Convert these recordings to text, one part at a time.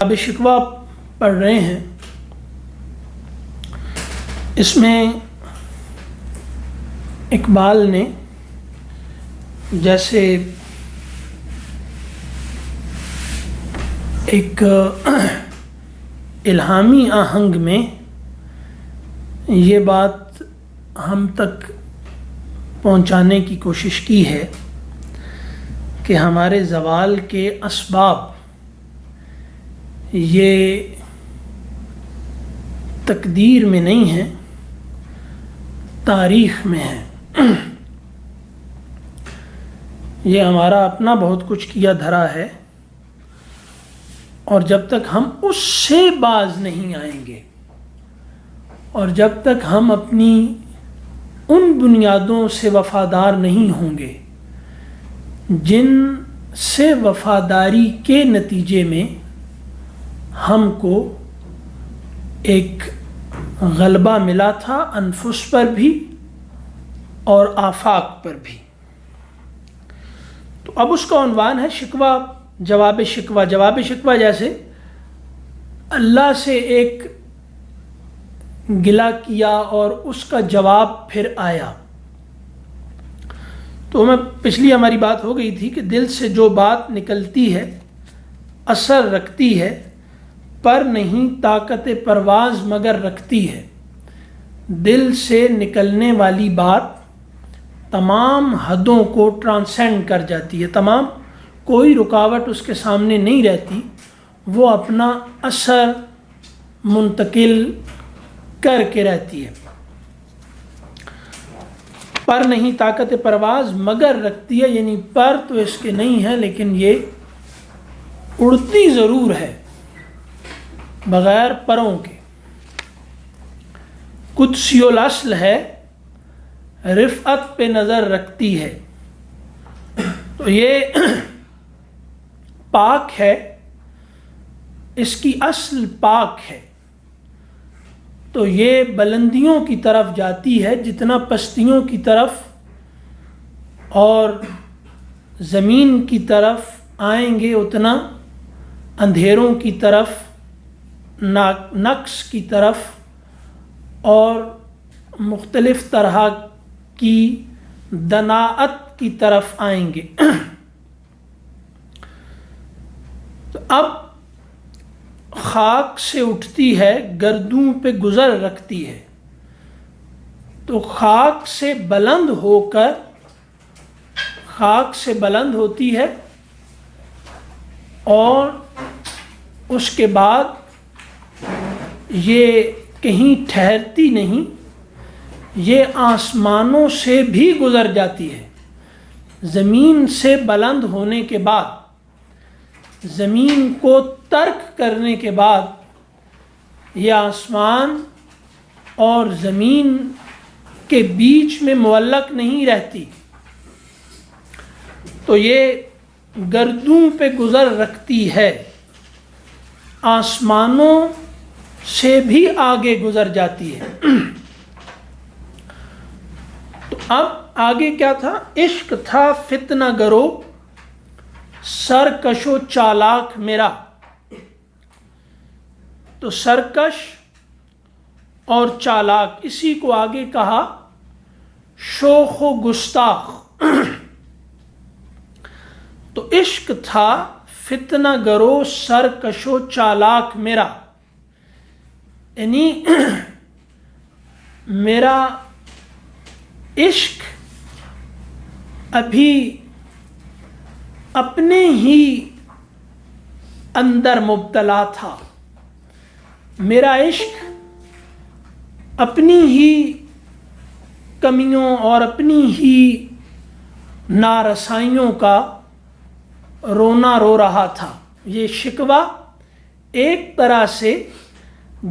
اب شکوہ پڑھ رہے ہیں، اس میں اقبال نے جیسے ایک الہامی آہنگ میں یہ بات ہم تک پہنچانے کی کوشش کی ہے کہ ہمارے زوال کے اسباب یہ تقدیر میں نہیں ہیں، تاریخ میں ہیں۔ یہ ہمارا اپنا بہت کچھ کیا دھرا ہے، اور جب تک ہم اس سے باز نہیں آئیں گے، اور جب تک ہم اپنی ان بنیادوں سے وفادار نہیں ہوں گے جن سے وفاداری کے نتیجے میں ہم کو ایک غلبہ ملا تھا انفس پر بھی اور آفاق پر بھی۔ تو اب اس کا عنوان ہے شکوہ جواب شکوہ۔ جواب شکوہ جیسے اللہ سے ایک گلہ کیا اور اس کا جواب پھر آیا۔ تو پچھلی ہماری بات ہو گئی تھی کہ دل سے جو بات نکلتی ہے اثر رکھتی ہے، پر نہیں طاقت پرواز مگر رکھتی ہے۔ دل سے نکلنے والی بات تمام حدوں کو ٹرانسینڈ کر جاتی ہے، تمام کوئی رکاوٹ اس کے سامنے نہیں رہتی، وہ اپنا اثر منتقل کر کے رہتی ہے۔ پر نہیں طاقت پرواز مگر رکھتی ہے، یعنی پر تو اس کے نہیں ہے لیکن یہ اڑتی ضرور ہے بغیر پروں کے۔ قدسی الاصل ہے، رفعت پہ نظر رکھتی ہے۔ تو یہ پاک ہے، اس کی اصل پاک ہے، تو یہ بلندیوں کی طرف جاتی ہے، جتنا پستیوں کی طرف اور زمین کی طرف آئیں گے اتنا اندھیروں کی طرف، نقص کی طرف اور مختلف طرح کی دناعت کی طرف آئیں گے۔ تو اب خاک سے اٹھتی ہے، گردوں پہ گزر رکھتی ہے، تو خاک سے بلند ہو کر خاک سے بلند ہوتی ہے، اور اس کے بعد یہ کہیں ٹھہرتی نہیں، یہ آسمانوں سے بھی گزر جاتی ہے۔ زمین سے بلند ہونے کے بعد، زمین کو ترک کرنے کے بعد، یہ آسمان اور زمین کے بیچ میں معلق نہیں رہتی، تو یہ گردوں پہ گزر رکھتی ہے، آسمانوں سے بھی آگے گزر جاتی ہے۔ تو اب آگے کیا تھا؟ عشق تھا فتنہ گرو سرکش و چالاک میرا۔ تو سرکش اور چالاک، اسی کو آگے کہا شوخ و گستاخ۔ تو عشق تھا فتنہ گرو سرکش و چالاک میرا، یعنی میرا عشق ابھی اپنے ہی اندر مبتلا تھا، میرا عشق اپنی ہی کمیوں اور اپنی ہی نارسائیوں کا رونا رو رہا تھا۔ یہ شکوہ ایک طرح سے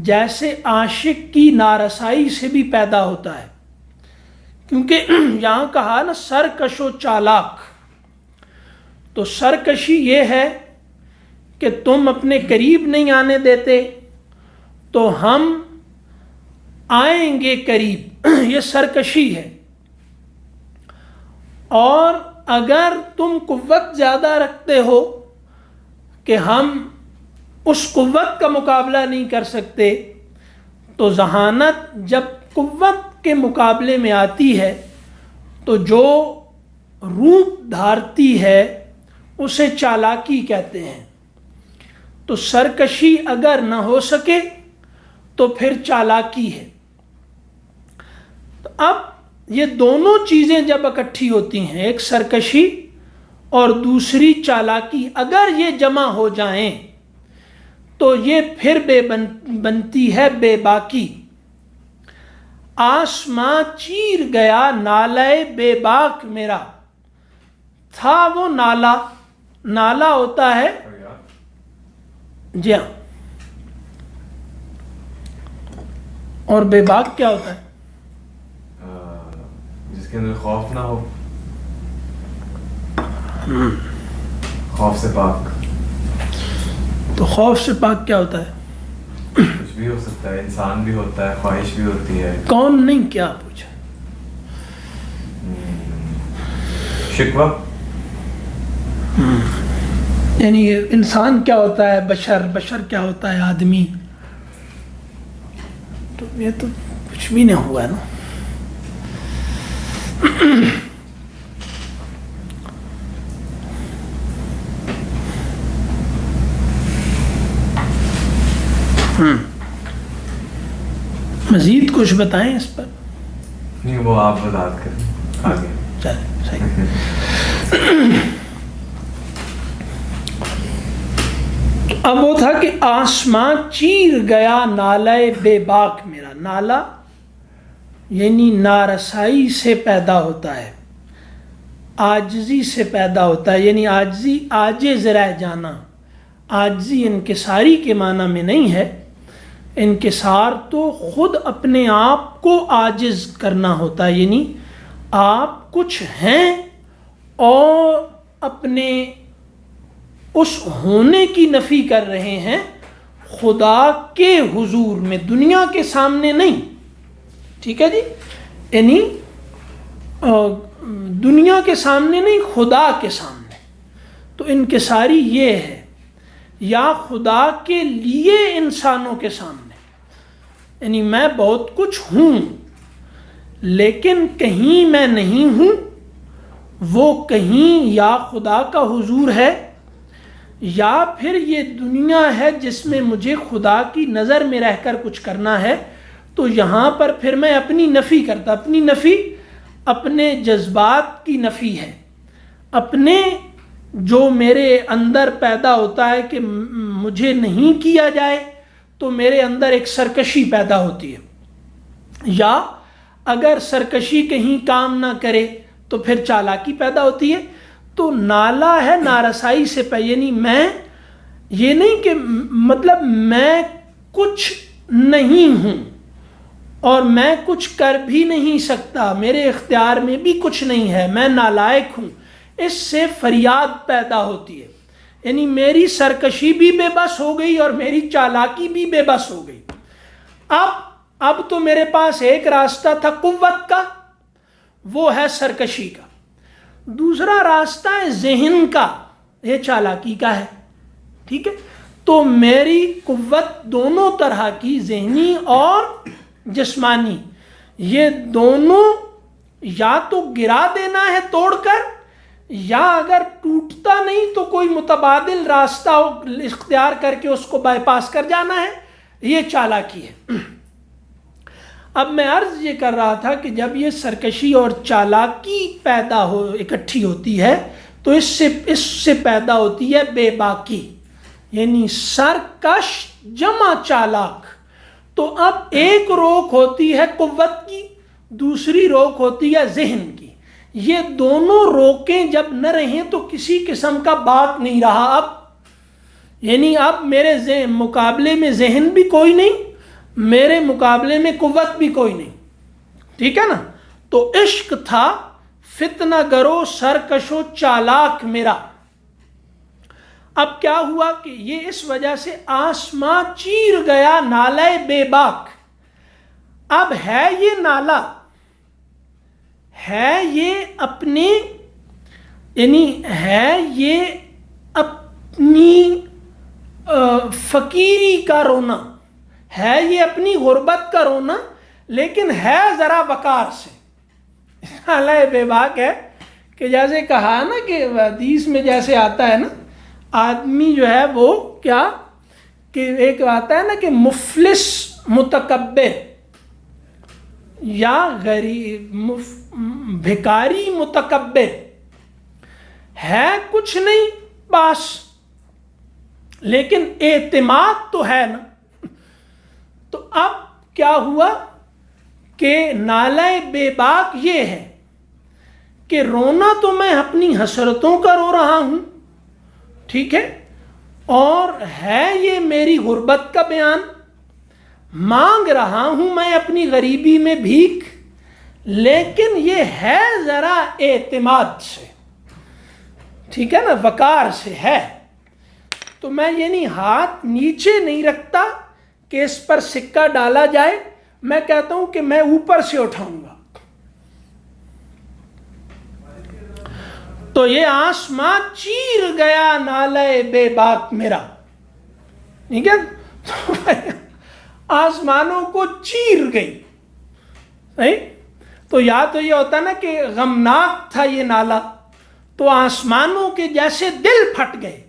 جیسے عاشق کی نارسائی سے بھی پیدا ہوتا ہے، کیونکہ یہاں کہا نا سرکش و چالاک، تو سرکشی یہ ہے کہ تم اپنے قریب نہیں آنے دیتے تو ہم آئیں گے قریب، یہ سرکشی ہے۔ اور اگر تم قوت زیادہ رکھتے ہو کہ ہم اس قوت کا مقابلہ نہیں کر سکتے، تو ذہانت جب قوت کے مقابلے میں آتی ہے تو جو روپ دھارتی ہے اسے چالاکی کہتے ہیں۔ تو سرکشی اگر نہ ہو سکے تو پھر چالاکی ہے۔ تو اب یہ دونوں چیزیں جب اکٹھی ہوتی ہیں، ایک سرکشی اور دوسری چالاکی، اگر یہ جمع ہو جائیں تو یہ پھر بنتی ہے بے باکی۔ آسماں چیر گیا نالے بے باک میرا، تھا وہ نالا، نالا ہوتا ہے جی ہاں، اور بے باک کیا ہوتا ہے؟ جس کے اندر خوف نہ ہو، خوف سے پاک۔ تو خوف سے پاک کیا ہوتا ہے؟ کچھ بھی ہو سکتا ہے، انسان بھی ہوتا ہے، خواہش بھی ہوتی ہے۔ کون نہیں کیا پوچھا؟ شکوہ، یعنی انسان کیا ہوتا ہے، بشر کیا ہوتا ہے، آدمی۔ تو یہ تو کچھ بھی نہیں ہوا نا۔ مزید کچھ بتائیں اس پر؟ نہیں، وہ آپ وضاحت کریں آگے۔ چلیں صحیح۔ اب وہ تھا کہ آسمان چیر گیا نالے بے باک میرا۔ نالا یعنی نارسائی سے پیدا ہوتا ہے، عاجزی سے پیدا ہوتا ہے، یعنی عاجزی، عاجز رہ جانا۔ عاجزی انکساری کے معنی میں نہیں ہے، انکسار تو خود اپنے آپ کو عاجز کرنا ہوتا ہے، یعنی آپ کچھ ہیں اور اپنے اس ہونے کی نفی کر رہے ہیں خدا کے حضور میں، دنیا کے سامنے نہیں۔ ٹھیک ہے جی، یعنی دنیا کے سامنے نہیں، خدا کے سامنے۔ تو انکساری یہ ہے، یا خدا کے لیے انسانوں کے سامنے، یعنی میں بہت کچھ ہوں لیکن کہیں میں نہیں ہوں، وہ کہیں یا خدا کا حضور ہے یا پھر یہ دنیا ہے جس میں مجھے خدا کی نظر میں رہ کر کچھ کرنا ہے۔ تو یہاں پر پھر میں اپنی نفی کرتا، اپنی نفی اپنے جذبات کی نفی ہے، اپنے جو میرے اندر پیدا ہوتا ہے کہ مجھے نہیں کیا جائے تو میرے اندر ایک سرکشی پیدا ہوتی ہے، یا اگر سرکشی کہیں کام نہ کرے تو پھر چالاکی پیدا ہوتی ہے۔ تو نالا ہے نارسائی سے یعنی میں یہ نہیں کہ مطلب میں کچھ نہیں ہوں اور میں کچھ کر بھی نہیں سکتا، میرے اختیار میں بھی کچھ نہیں ہے، میں نالائق ہوں، اس سے فریاد پیدا ہوتی ہے، یعنی میری سرکشی بھی بے بس ہو گئی اور میری چالاکی بھی بے بس ہو گئی۔ اب تو میرے پاس ایک راستہ تھا قوت کا، وہ ہے سرکشی کا، دوسرا راستہ ہے ذہن کا، یہ چالاکی کا ہے۔ ٹھیک ہے، تو میری قوت دونوں طرح کی، ذہنی اور جسمانی، یہ دونوں یا تو گرا دینا ہے توڑ کر، یا اگر ٹوٹتا نہیں تو کوئی متبادل راستہ اختیار کر کے اس کو بائی پاس کر جانا ہے، یہ چالاکی ہے۔ اب میں عرض یہ کر رہا تھا کہ جب یہ سرکشی اور چالاکی اکٹھی ہوتی ہے تو اس سے پیدا ہوتی ہے بے باکی، یعنی سرکش جمع چالاک۔ تو اب ایک روک ہوتی ہے قوت کی، دوسری روک ہوتی ہے ذہن کی۔ یہ دونوں روکیں جب نہ رہیں تو کسی قسم کا باک نہیں رہا اب، یعنی اب میرے مقابلے میں ذہن بھی کوئی نہیں، میرے مقابلے میں قوت بھی کوئی نہیں۔ ٹھیک ہے نا، تو عشق تھا فتنہ گرو سرکش و چالاک میرا۔ اب کیا ہوا کہ یہ اس وجہ سے آسماں چیر گیا نالے بے باک۔ اب ہے یہ نالا، ہے یہ اپنے یعنی ہے یہ اپنی فقیری کا رونا، ہے یہ اپنی غربت کا رونا، لیکن ہے ذرا وقار سے. اللہ بے باک ہے کہ جیسے کہا نا کہ حدیث میں جیسے آتا ہے نا، آدمی جو ہے وہ کیا کہ ایک آتا ہے نا کہ مفلس متکبر یا غریب بھکاری متکبر، ہے کچھ نہیں پاس لیکن اعتماد تو ہے نا. تو اب کیا ہوا کہ نالہ بے باک یہ ہے کہ رونا تو میں اپنی حسرتوں کا رو رہا ہوں، ٹھیک ہے، اور ہے یہ میری غربت کا بیان، مانگ رہا ہوں میں اپنی غریبی میں بھیک، لیکن یہ ہے ذرا اعتماد سے، ٹھیک ہے نا، وقار سے ہے. تو میں یعنی ہاتھ نیچے نہیں رکھتا کہ اس پر سکہ ڈالا جائے، میں کہتا ہوں کہ میں اوپر سے اٹھاؤں گا. تو یہ آسمان چیر گیا نالہ بے باک میرا، ٹھیک ہے، آسمانوں کو چیر گئی. صحیح؟ تو یا تو یہ ہوتا نا کہ غمناک تھا یہ نالا، تو آسمانوں کے جیسے دل پھٹ گئے.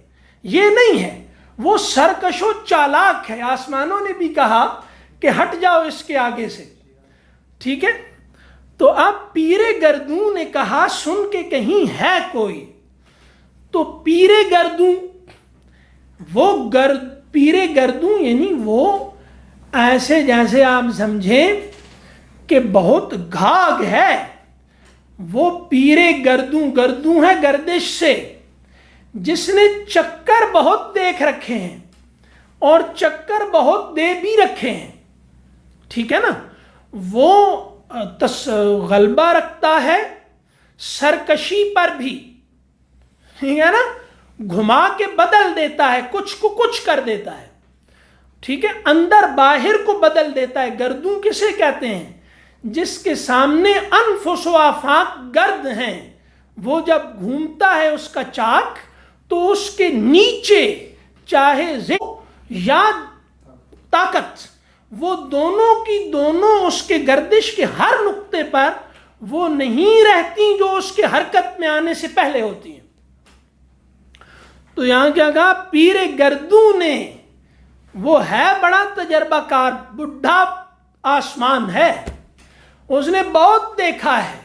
یہ نہیں ہے، وہ سرکش و چالاک ہے. آسمانوں نے بھی کہا کہ ہٹ جاؤ اس کے آگے سے، ٹھیک ہے. تو اب پیر گردوں نے کہا سن کے کہیں ہے کوئی. تو پیر گردوں، وہ پیر گردوں یعنی وہ ایسے جیسے آپ سمجھیں کہ بہت گھاگ ہے. وہ پیر گردوں، گردوں ہے گردش سے، جس نے چکر بہت دیکھ رکھے ہیں اور چکر بہت دے بھی رکھے ہیں، ٹھیک ہے نا. وہ غلبہ رکھتا ہے سرکشی پر بھی، ٹھیک ہے نا، گھما کے بدل دیتا ہے، کچھ کو کچھ کر دیتا ہے، ٹھیک ہے، اندر باہر کو بدل دیتا ہے. گردوں کسے کہتے ہیں؟ جس کے سامنے انفس و آفاق گرد ہیں. وہ جب گھومتا ہے اس کا چاک تو اس کے نیچے چاہے ذکر یا طاقت، وہ دونوں کی دونوں اس کے گردش کے ہر نقطے پر وہ نہیں رہتی جو اس کے حرکت میں آنے سے پہلے ہوتی ہیں. تو یہاں کیا کہا؟ پیر گردوں نے، وہ ہے بڑا تجربہ کار، بڈھا آسمان ہے، اس نے بہت دیکھا ہے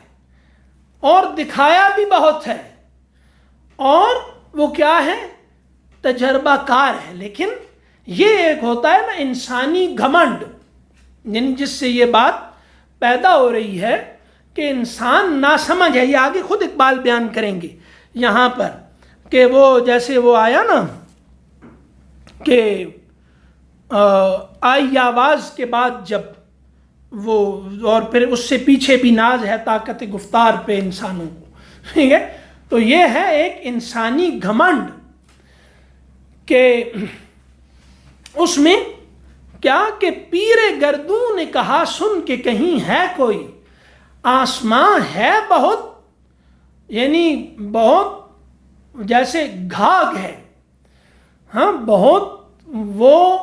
اور دکھایا بھی بہت ہے، اور وہ کیا ہے؟ تجربہ کار ہے. لیکن یہ ایک ہوتا ہے نا انسانی گھمنڈ، یعنی جس سے یہ بات پیدا ہو رہی ہے کہ انسان ناسمجھ ہے. یہ آگے خود اقبال بیان کریں گے یہاں پر کہ وہ جیسے وہ آیا نا کہ آئی آواز کے بعد جب وہ، اور پھر اس سے پیچھے بھی ناز ہے طاقت گفتار پہ انسانوں کو، ٹھیک ہے. تو یہ ہے ایک انسانی گھمنڈ کہ اس میں کیا کہ پیر گردوں نے کہا سن کے کہیں ہے کوئی. آسمان ہے بہت، یعنی بہت جیسے گھاگ ہے، ہاں، بہت وہ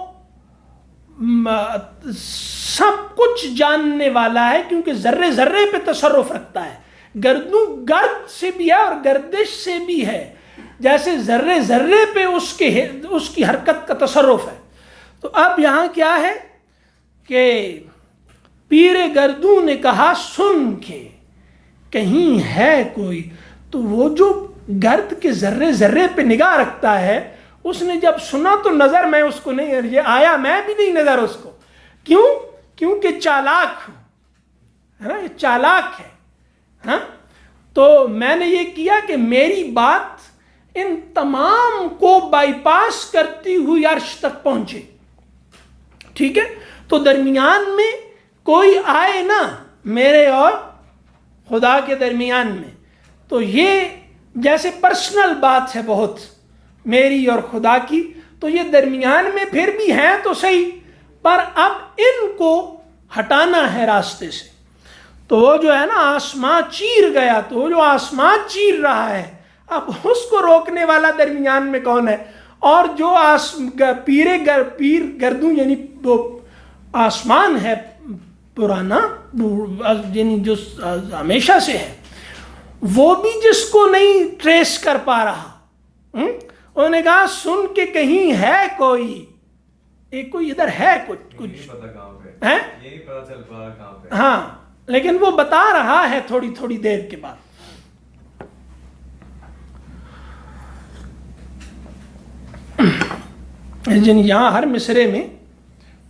سب کچھ جاننے والا ہے، کیونکہ ذرے ذرے پہ تصرف رکھتا ہے. گردوں گرد سے بھی ہے اور گردش سے بھی ہے، جیسے ذرے ذرے پہ اس کی حرکت کا تصرف ہے. تو اب یہاں کیا ہے کہ پیر گردوں نے کہا سن کے کہیں ہے کوئی. تو وہ جو گرد کے ذرے ذرے پہ نگاہ رکھتا ہے، اس نے جب سنا تو نظر میں اس کو نہیں، یہ آیا میں بھی نہیں نظر اس کو. کیوں؟ کیونکہ چالاک ہوں، ہے نا، یہ چالاک ہے. ہاں، تو میں نے یہ کیا کہ میری بات ان تمام کو بائی پاس کرتی ہوئی عرش تک پہنچے، ٹھیک ہے. تو درمیان میں کوئی آئے نا میرے اور خدا کے درمیان میں، تو یہ جیسے پرسنل بات ہے بہت میری اور خدا کی. تو یہ درمیان میں پھر بھی ہیں تو صحیح، پر اب ان کو ہٹانا ہے راستے سے. تو وہ جو ہے نا آسمان چیر گیا، تو وہ جو آسمان چیر رہا ہے اب اس کو روکنے والا درمیان میں کون ہے؟ اور جو پیر گردوں یعنی وہ آسمان ہے پرانا، یعنی جو ہمیشہ سے ہے، وہ بھی جس کو نہیں ٹریس کر پا رہا، انہوں نے کہا سن کے کہیں ہے کوئی، کوئی ادھر ہے کچھ پتہ کہاں پہ ہے، یہی پتہ چل پا رہا کہاں پہ، ہاں، لیکن وہ بتا رہا ہے تھوڑی تھوڑی دیر کے بعد۔ یہاں ہر مصرے میں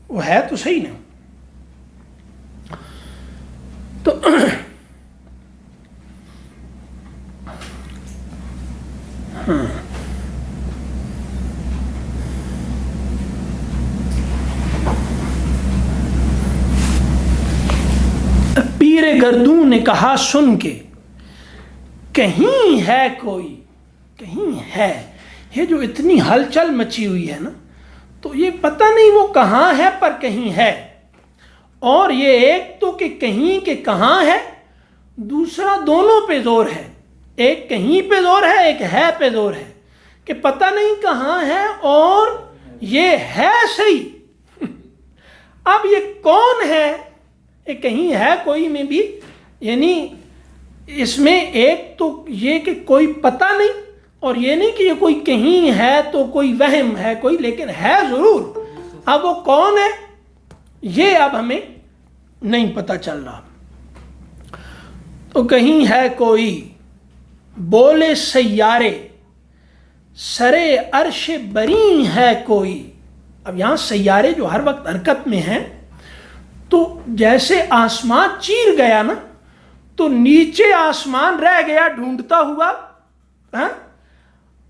وہ ہے تو صحیح نا، تو پیر گردوں نے کہا سن کے کہیں ہے کوئی، کہیں ہے، یہ جو اتنی ہلچل مچی ہوئی ہے نا، تو یہ پتہ نہیں وہ کہاں ہے پر کہیں ہے، اور یہ ایک تو کہ کہیں کہ کہاں ہے، دوسرا دونوں پہ زور ہے، ایک کہیں پہ زور ہے، ایک ہے پہ زور ہے، کہ پتہ نہیں کہاں ہے اور یہ ہے صحیح۔ اب یہ کون ہے؟ یہ کہیں ہے کوئی میں بھی، یعنی اس میں ایک تو یہ کہ کوئی پتہ نہیں، اور یہ نہیں کہ یہ کوئی کہیں ہے تو کوئی وہم ہے کوئی، لیکن ہے ضرور۔ اب وہ کون ہے یہ اب ہمیں نہیں پتہ چل رہا۔ تو کہیں ہے کوئی بولے سیارے، سرے عرش بری ہے کوئی۔ اب یہاں سیارے جو ہر وقت حرکت میں ہیں، تو جیسے آسمان چیر گیا نا، تو نیچے آسمان رہ گیا ڈھونڈتا ہوا،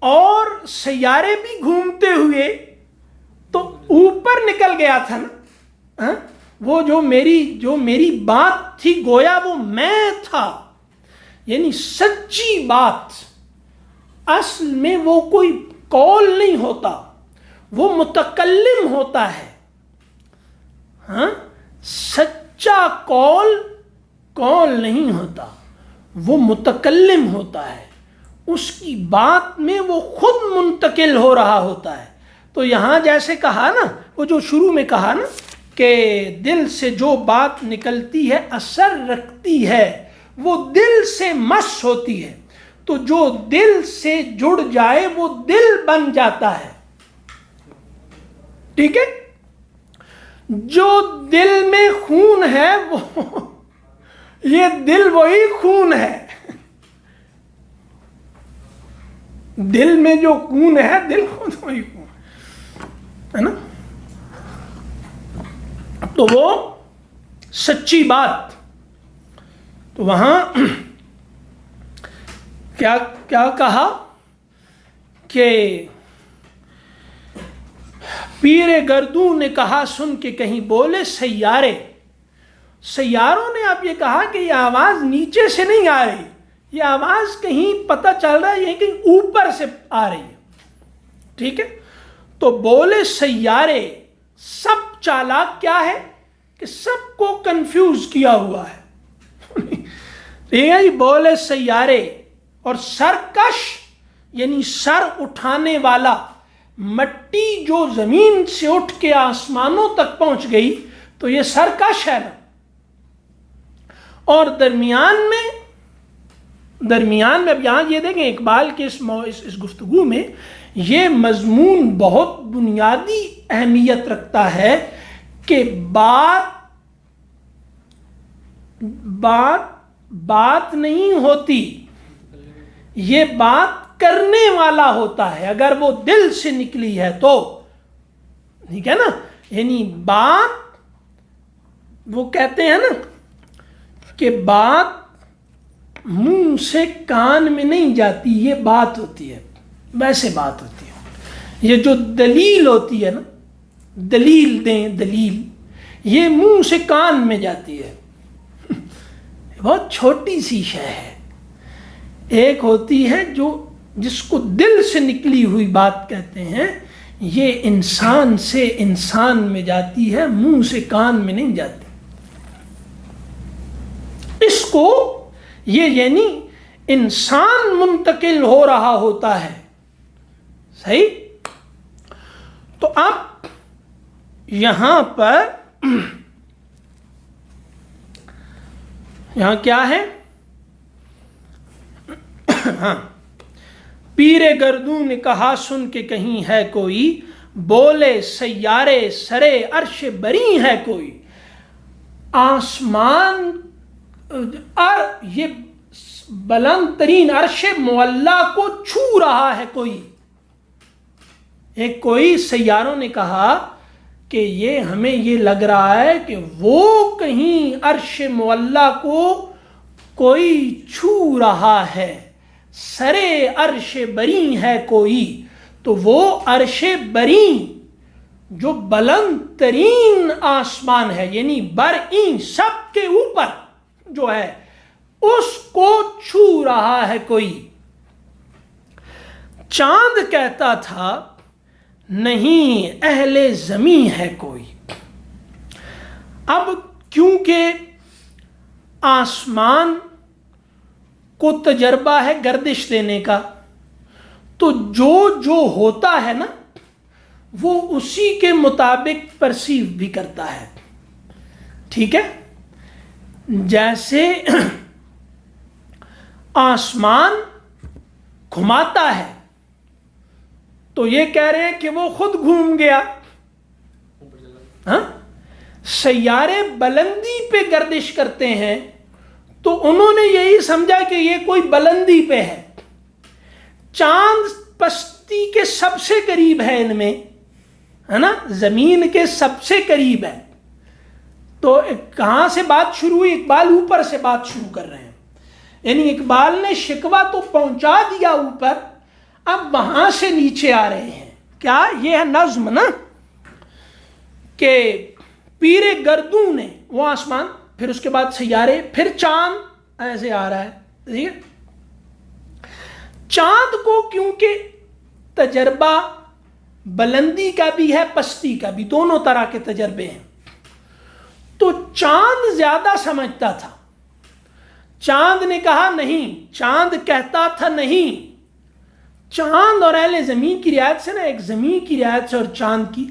اور سیارے بھی گھومتے ہوئے تو اوپر نکل گیا تھا نا، وہ جو میری بات تھی گویا وہ میں تھا، یعنی سچی بات۔ اصل میں وہ کوئی قول نہیں ہوتا، وہ متکلم ہوتا ہے، سچا قول نہیں ہوتا، وہ متکلم ہوتا ہے، اس کی بات میں وہ خود منتقل ہو رہا ہوتا ہے۔ تو یہاں جیسے کہا نا، وہ جو شروع میں کہا نا کہ دل سے جو بات نکلتی ہے اثر رکھتی ہے، وہ دل سے مس ہوتی ہے، تو جو دل سے جڑ جائے وہ دل بن جاتا ہے، ٹھیک ہے؟ جو دل میں خون ہے وہ یہ دل وہی خون ہے، دل میں جو خون ہے دل خود وہی خون ہے نا، تو وہ سچی بات۔ تو وہاں کیا کہا کہ پیر گردوں نے کہا سن کے کہیں بولے سیارے، سیاروں نے اب یہ کہا کہ یہ آواز نیچے سے نہیں آ رہی، یہ آواز کہیں پتہ چل رہا ہے یہ کہیں اوپر سے آ رہی ہے، ٹھیک ہے؟ تو بولے سیارے، سب چالاک کیا ہے کہ سب کو کنفیوز کیا ہوا ہے، ٹھیک ہے جی؟ بولے سیارے، اور سرکش یعنی سر اٹھانے والا، مٹی جو زمین سے اٹھ کے آسمانوں تک پہنچ گئی تو یہ سرکش ہے نا، اور درمیان میں اب یہاں یہ دیکھیں اقبال کے اس گفتگو میں یہ مضمون بہت بنیادی اہمیت رکھتا ہے کہ بات نہیں ہوتی، یہ بات کرنے والا ہوتا ہے، اگر وہ دل سے نکلی ہے تو، ٹھیک ہے نا؟ یعنی بات، وہ کہتے ہیں نا کہ بات منہ سے کان میں نہیں جاتی، یہ بات ہوتی ہے، ویسے بات ہوتی ہے۔ یہ جو دلیل ہوتی ہے نا، دلیل دیں دلیل، یہ منہ سے کان میں جاتی ہے، بہت چھوٹی سی شے ہے۔ ایک ہوتی ہے جس کو دل سے نکلی ہوئی بات کہتے ہیں، یہ انسان سے انسان میں جاتی ہے، منہ سے کان میں نہیں جاتی۔ اس کو یہ یعنی انسان منتقل ہو رہا ہوتا ہے. صحیح. تو اب یہاں پر یہاں کیا ہے؟ ہاں، پیر گردوں نے کہا سن کے کہیں ہے کوئی، بولے سیارے سرے عرش بری ہے کوئی. آسمان یہ بلند ترین عرش معلا کو چھو رہا ہے کوئی. ایک کوئی سیاروں نے کہا کہ یہ ہمیں یہ لگ رہا ہے کہ وہ کہیں عرش معلا کو کوئی چھو رہا ہے. سرے عرش بری ہے کوئی، تو وہ عرش بری جو بلند ترین آسمان ہے، یعنی برئیں سب کے اوپر جو ہے، اس کو چھو رہا ہے کوئی. چاند کہتا تھا نہیں اہل زمیں ہے کوئی. اب کیونکہ آسمان کو تجربہ ہے گردش دینے کا، تو جو ہوتا ہے نا وہ اسی کے مطابق پرسیو بھی کرتا ہے. ٹھیک ہے. جیسے آسمان گھماتا ہے تو یہ کہہ رہے ہیں کہ وہ خود گھوم گیا. ہاں، سیارے بلندی پہ گردش کرتے ہیں تو انہوں نے یہی سمجھا کہ یہ کوئی بلندی پہ ہے. چاند پستی کے سب سے قریب ہے ان میں، ہے نا، زمین کے سب سے قریب ہے. تو کہاں سے بات شروع ہوئی؟ اقبال اوپر سے بات شروع کر رہے ہیں. یعنی اقبال نے شکوہ تو پہنچا دیا اوپر، اب وہاں سے نیچے آ رہے ہیں. کیا یہ ہے نظم نا، کہ پیر گردوں نے وہ آسمان، پھر اس کے بعد سیارے، پھر چاند، ایسے آ رہا ہے. ٹھیک ہے. چاند کو کیونکہ تجربہ بلندی کا بھی ہے پستی کا بھی، دونوں طرح کے تجربے ہیں، تو چاند زیادہ سمجھتا تھا. چاند نے کہا نہیں، چاند کہتا تھا نہیں. چاند اور اہل زمین کی رعایت سے نا، ایک زمین کی رعایت سے اور چاند کی،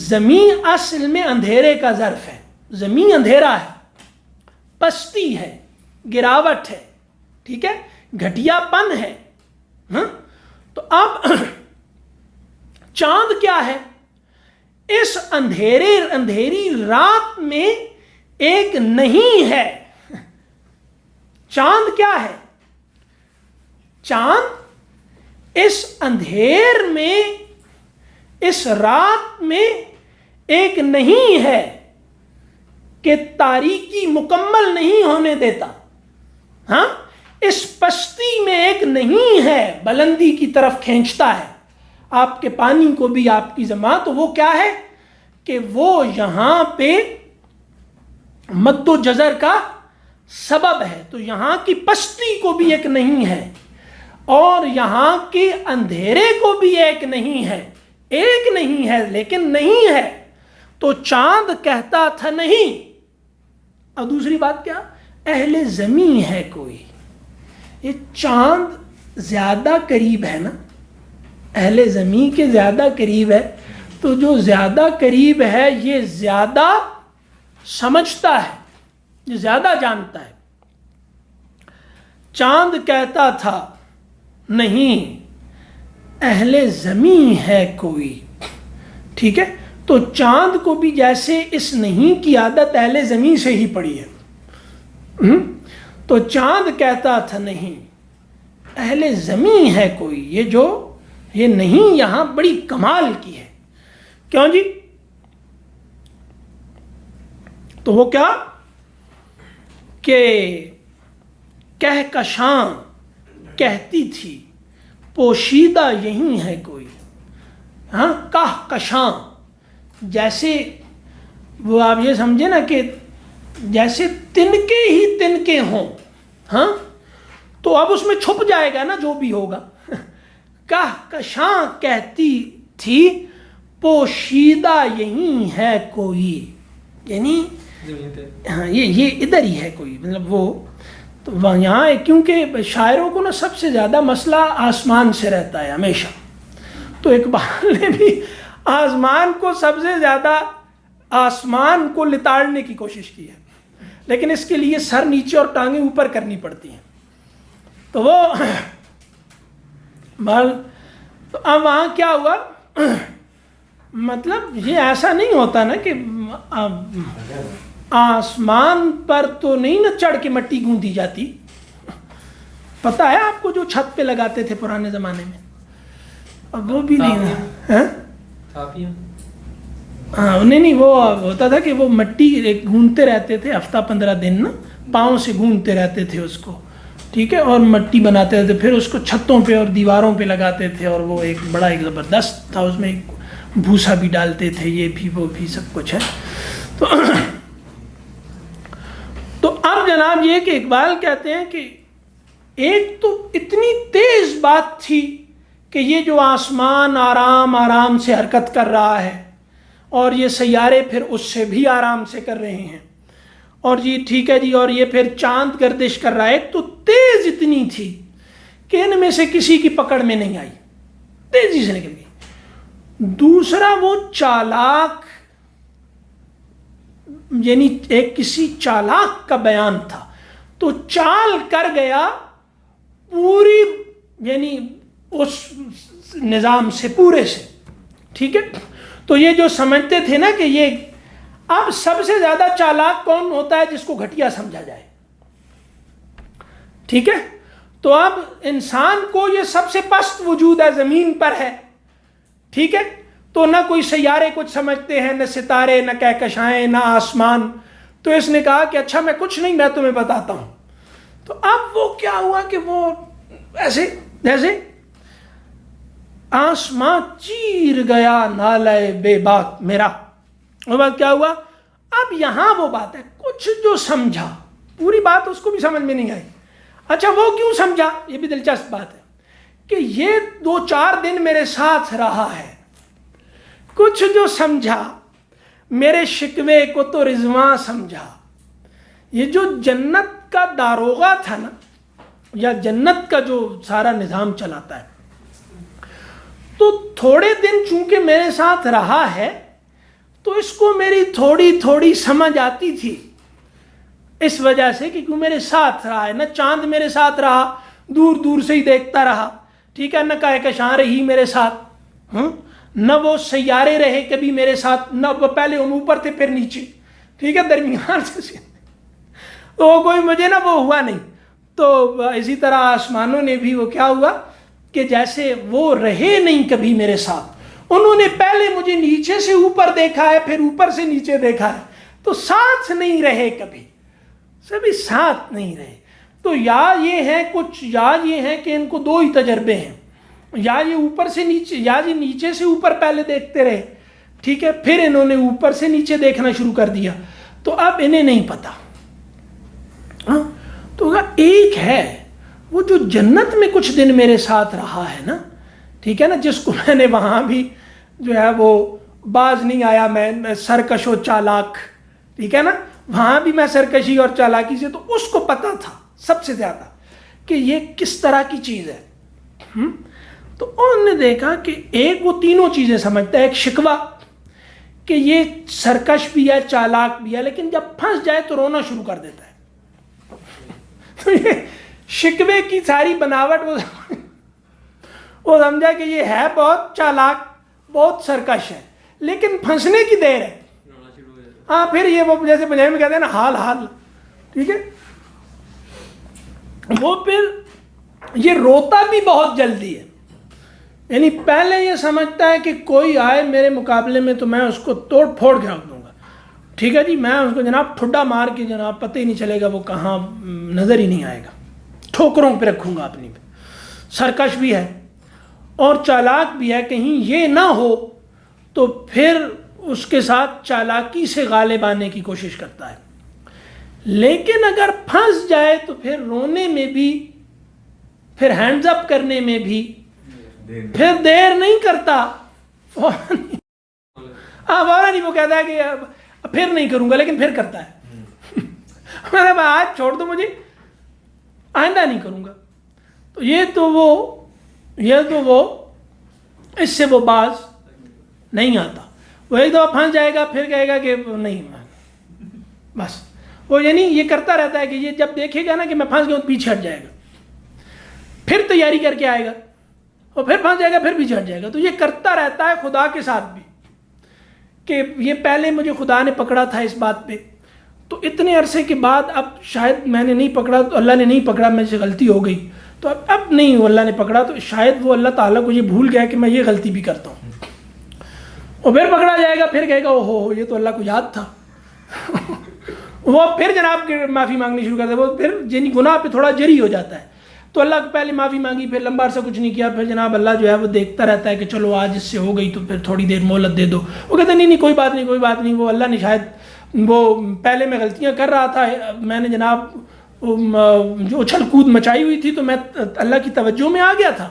زمین اصل میں اندھیرے کا ظرف ہے. زمین اندھیرا ہے، پستی ہے، گراوٹ ہے. ٹھیک ہے، گھٹیا پن ہے. ہاں، تو اب چاند کیا ہے؟ اس اندھیری رات میں ایک نہیں ہے. چاند کیا ہے؟ چاند اس اندھیر میں، اس رات میں ایک نہیں ہے کہ تاریکی مکمل نہیں ہونے دیتا. ہاں، اس پستی میں ایک نہیں ہے، بلندی کی طرف کھینچتا ہے آپ کے پانی کو بھی، آپ کی زماں. تو وہ کیا ہے کہ وہ یہاں پہ مد و جزر کا سبب ہے. تو یہاں کی پستی کو بھی ایک نہیں ہے، اور یہاں کے اندھیرے کو بھی ایک نہیں ہے. ایک نہیں ہے لیکن نہیں ہے. تو چاند کہتا تھا نہیں. اور دوسری بات کیا؟ اہل زمین ہے کوئی. یہ چاند زیادہ قریب ہے نا، اہل زمین کے زیادہ قریب ہے. تو جو زیادہ قریب ہے یہ زیادہ سمجھتا ہے، یہ زیادہ جانتا ہے. چاند کہتا تھا نہیں اہل زمین ہے کوئی. ٹھیک ہے. تو چاند کو بھی جیسے اس نہیں کی عادت اہل زمین سے ہی پڑی ہے. تو چاند کہتا تھا نہیں اہل زمین ہے کوئی. یہ نہیں یہاں بڑی کمال کی ہے. کیوں جی؟ تو وہ کیا کہ کہکشاں کہتی تھی پوشیدہ یہی ہے کوئی. ہاں، کہکشاں جیسے وہ آپ یہ سمجھے نا کہ جیسے تنکے ہی تنکے ہوں. ہاں، تو اب اس میں چھپ جائے گا نا جو بھی ہوگا. کہکشاں کہتی تھی پوشیدہ یہی ہے کوئی، یعنی ہاں یہ ادھر ہی ہے کوئی، مطلب وہ تو یہاں کیونکہ شاعروں کو نا سب سے زیادہ مسئلہ آسمان سے رہتا ہے ہمیشہ، تو اقبال نے بھی آسمان کو سب سے زیادہ آسمان کو لتاڑنے کی کوشش کی ہے، لیکن اس کے لیے سر نیچے اور ٹانگیں اوپر کرنی پڑتی ہیں. تو وہ تو اب وہاں کیا ہوا، مطلب یہ ایسا نہیں ہوتا نا کہ آسمان پر تو نہیں نا چڑھ کے مٹی گوندی جاتی. پتہ ہے آپ کو جو چھت پہ لگاتے تھے پرانے زمانے میں، اب وہ بھی نہیں. ہاں نہیں وہ ہوتا تھا کہ وہ مٹی گھومتے رہتے تھے ہفتہ 15 دن نا، پاؤں سے گھومتے رہتے تھے اس کو، ٹھیک ہے، اور مٹی بناتے تھے، پھر اس کو چھتوں پہ اور دیواروں پہ لگاتے تھے، اور وہ ایک بڑا ایک زبردست تھا، اس میں بھوسا بھی ڈالتے تھے، یہ بھی وہ بھی سب کچھ ہے. تو اب جناب یہ کہ اقبال کہتے ہیں کہ ایک تو اتنی تیز بات تھی کہ یہ جو آسمان آرام آرام سے حرکت کر رہا ہے اور یہ سیارے پھر اس سے بھی آرام سے کر رہے ہیں، اور جی ٹھیک ہے جی، اور یہ پھر چاند گردش کر رہا ہے. ایک تو تیز اتنی تھی کہ ان میں سے کسی کی پکڑ میں نہیں آئی، تیزی سے نکل گئی. دوسرا وہ چالاک، یعنی ایک کسی چالاک کا بیان تھا، تو چال کر گیا پوری، یعنی اس نظام سے پورے سے، ٹھیک ہے. تو یہ جو سمجھتے تھے نا کہ یہ اب سب سے زیادہ چالاک کون ہوتا ہے، جس کو گھٹیا سمجھا جائے، ٹھیک ہے. تو اب انسان کو یہ سب سے پست وجود ہے، زمین پر ہے، ٹھیک ہے. تو نہ کوئی سیارے کچھ سمجھتے ہیں، نہ ستارے، نہ کہکشائیں، نہ آسمان. تو اس نے کہا کہ اچھا میں کچھ نہیں، میں تمہیں بتاتا ہوں. تو اب وہ کیا ہوا کہ وہ ایسے جیسے آسمان چیر گیا نالے بے باک میرا. وہ بات کیا ہوا، اب یہاں وہ بات ہے، کچھ جو سمجھا، پوری بات اس کو بھی سمجھ میں نہیں آئی. اچھا وہ کیوں سمجھا، یہ بھی دلچسپ بات ہے کہ یہ 2-4 دن میرے ساتھ رہا ہے، کچھ جو سمجھا، میرے شکوے کو تو رضواں سمجھا. یہ جو جنت کا داروغہ تھا نا، یا جنت کا جو سارا نظام چلاتا ہے، تو تھوڑے دن چونکہ میرے ساتھ رہا ہے تو اس کو میری تھوڑی تھوڑی سمجھ آتی تھی، اس وجہ سے کہ کیوں میرے ساتھ رہا ہے. نہ چاند میرے ساتھ رہا، دور دور سے ہی دیکھتا رہا، ٹھیک ہے، نہ کہکشاں رہی میرے ساتھ، نہ وہ سیارے رہے کبھی میرے ساتھ، نہ وہ پہلے ہم اوپر تھے پھر نیچے، ٹھیک ہے، درمیان سے تو کوئی مجھے نہ وہ ہوا نہیں. تو اسی طرح آسمانوں نے بھی وہ کیا ہوا کہ جیسے وہ رہے نہیں کبھی میرے ساتھ، انہوں نے پہلے مجھے نیچے سے اوپر دیکھا ہے، پھر اوپر سے نیچے دیکھا ہے، تو ساتھ نہیں رہے کبھی، سبھی ساتھ نہیں رہے. تو یا یہ ہے کچھ، یا یہ ہے کہ ان کو 2 ہی تجربے ہیں، یا یہ اوپر سے نیچے، یا یہ نیچے سے اوپر پہلے دیکھتے رہے، ٹھیک ہے، پھر انہوں نے اوپر سے نیچے دیکھنا شروع کر دیا. تو اب انہیں نہیں پتا. تو ایک ہے وہ جو جنت میں کچھ دن میرے ساتھ رہا ہے نا، ٹھیک ہے نا، جس کو میں نے وہاں بھی جو ہے وہ باز نہیں آیا، میں سرکش و چالاک، ٹھیک ہے نا، وہاں بھی میں سرکشی اور چالاکی سے، تو اس کو پتا تھا سب سے زیادہ کہ یہ کس طرح کی چیز ہے. تو انہوں نے دیکھا کہ ایک وہ تینوں چیزیں سمجھتا ہے، ایک شکوہ کہ یہ سرکش بھی ہے، چالاک بھی ہے، لیکن جب پھنس جائے تو رونا شروع کر دیتا ہے. تو یہ شکوے کی ساری بناوٹ وہ سمجھا کہ یہ ہے بہت چالاک، بہت سرکش ہے، لیکن پھنسنے کی دیر ہے. ہاں پھر یہ وہ جیسے پنجابی میں کہتے ہیں نا، حال حال، ٹھیک ہے، وہ پھر یہ روتا بھی بہت جلدی ہے. یعنی پہلے یہ سمجھتا ہے کہ کوئی آئے میرے مقابلے میں تو میں اس کو توڑ پھوڑ کے رکھ دوں گا، ٹھیک ہے جی، میں اس کو جناب ٹھڈا مار کے جناب پتہ ہی نہیں چلے گا وہ کہاں، نظر ہی نہیں آئے گا، ٹھوکروں پہ رکھوں گا اپنی پہ. سرکش بھی ہے اور چالاک بھی ہے، کہیں یہ نہ ہو تو پھر اس کے ساتھ چالاکی سے غالب آنے کی کوشش کرتا ہے. لیکن اگر پھنس جائے تو پھر رونے میں بھی، پھر ہینڈز اپ کرنے میں بھی پھر دیر نہیں کرتا، فوراً نہیں، وہ کہتا ہے کہ پھر نہیں کروں گا، لیکن پھر کرتا ہے. میں نے آج چھوڑ دو مجھے، آئندہ نہیں کروں گا. تو یہ تو وہ اس سے وہ باز نہیں آتا. وہ ایک دفعہ پھنس جائے گا پھر کہے گا کہ نہیں, بس وہ یعنی یہ کرتا رہتا ہے کہ یہ جب دیکھے گا نا کہ میں پھنس گیا تو پیچھے ہٹ جائے گا, پھر تیاری کر کے آئے گا اور پھر پھنس جائے گا پھر پیچھے ہٹ جائے گا. تو یہ کرتا رہتا ہے خدا کے ساتھ بھی, کہ یہ پہلے مجھے خدا نے پکڑا تھا اس بات پہ, تو اتنے عرصے کے بعد اب شاید میں نے نہیں پکڑا, تو اللہ نے نہیں پکڑا, مجھ سے غلطی ہو گئی, تو اب نہیں وہ اللہ نے پکڑا, تو شاید وہ اللہ تعالیٰ کو یہ بھول گیا کہ میں یہ غلطی بھی کرتا ہوں. اور پھر پکڑا جائے گا, پھر کہے گا او ہو یہ تو اللہ کو یاد تھا. وہ پھر جناب کے معافی مانگنی شروع کرتا ہے, وہ پھر یعنی گناہ پہ تھوڑا جری ہو جاتا ہے. تو اللہ کو پہلے معافی مانگی, پھر لمبا عرصہ کچھ نہیں کیا, پھر جناب اللہ جو ہے وہ دیکھتا رہتا ہے کہ چلو آج اس سے ہو گئی تو پھر تھوڑی دیر مہلت دے دو. وہ کہتے ہیں نہیں کوئی بات نہیں, وہ اللہ نے شاید وہ پہلے میں غلطیاں کر رہا تھا, میں نے جناب جو اچھل کود مچائی ہوئی تھی تو میں اللہ کی توجہ میں آ گیا تھا,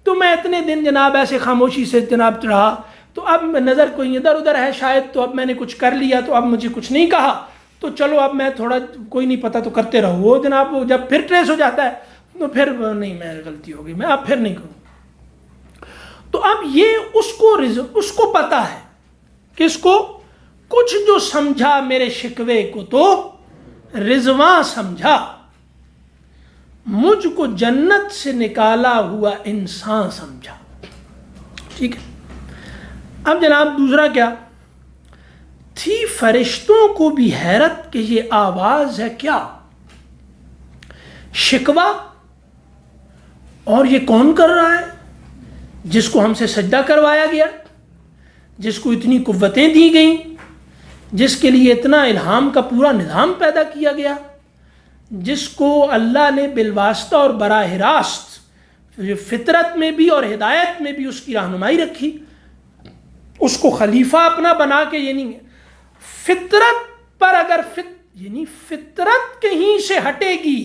تو میں اتنے دن جناب ایسے خاموشی سے جناب رہا, تو اب نظر کوئی ادھر ادھر ہے شاید, تو اب میں نے کچھ کر لیا تو اب مجھے کچھ نہیں کہا, تو چلو اب میں تھوڑا کوئی نہیں پتا تو کرتے رہو. وہ جناب جب پھر ٹریس ہو جاتا ہے تو پھر نہیں میں غلطی ہو گئی, میں اب پھر نہیں کروں. تو اب یہ اس کو پتا ہے کہ اس کو کچھ جو سمجھا میرے شکوے کو تو رضواں سمجھا, مجھ کو جنت سے نکالا ہوا انسان سمجھا. ٹھیک ہے. اب جناب دوسرا کیا تھی, فرشتوں کو بھی حیرت کہ یہ آواز ہے کیا, شکوہ, اور یہ کون کر رہا ہے, جس کو ہم سے سجدہ کروایا گیا, جس کو اتنی قوتیں دی گئیں, جس کے لیے اتنا الہام کا پورا نظام پیدا کیا گیا, جس کو اللہ نے بالواسطہ اور براہ راست فطرت میں بھی اور ہدایت میں بھی اس کی رہنمائی رکھی, اس کو خلیفہ اپنا بنا کے, یعنی فطرت پر اگر یعنی فطرت کہیں سے ہٹے گی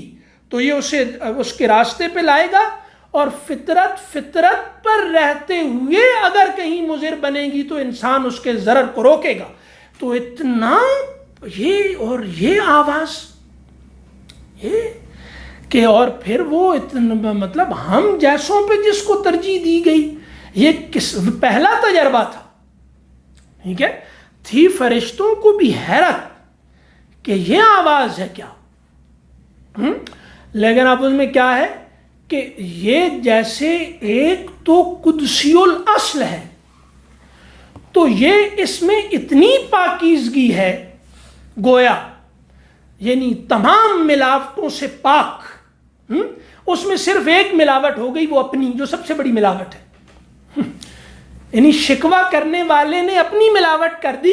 تو یہ اسے اس کے راستے پہ لائے گا, اور فطرت پر رہتے ہوئے اگر کہیں مضر بنے گی تو انسان اس کے ضرر کو روکے گا. تو اتنا یہ آواز یہ کہ, اور پھر وہ اتنا مطلب ہم جیسوں پہ جس کو ترجیح دی گئی, یہ پہلا تجربہ تھا. ٹھیک ہے. تھی فرشتوں کو بھی حیرت کہ یہ آواز ہے کیا, لیکن اب اس میں کیا ہے کہ یہ جیسے ایک تو قدسی الاصل ہے, تو یہ اس میں اتنی پاکیزگی ہے گویا, یعنی تمام ملاوٹوں سے پاک. اس میں صرف ایک ملاوٹ ہو گئی, وہ اپنی, جو سب سے بڑی ملاوٹ ہے. یعنی شکوہ کرنے والے نے اپنی ملاوٹ کر دی,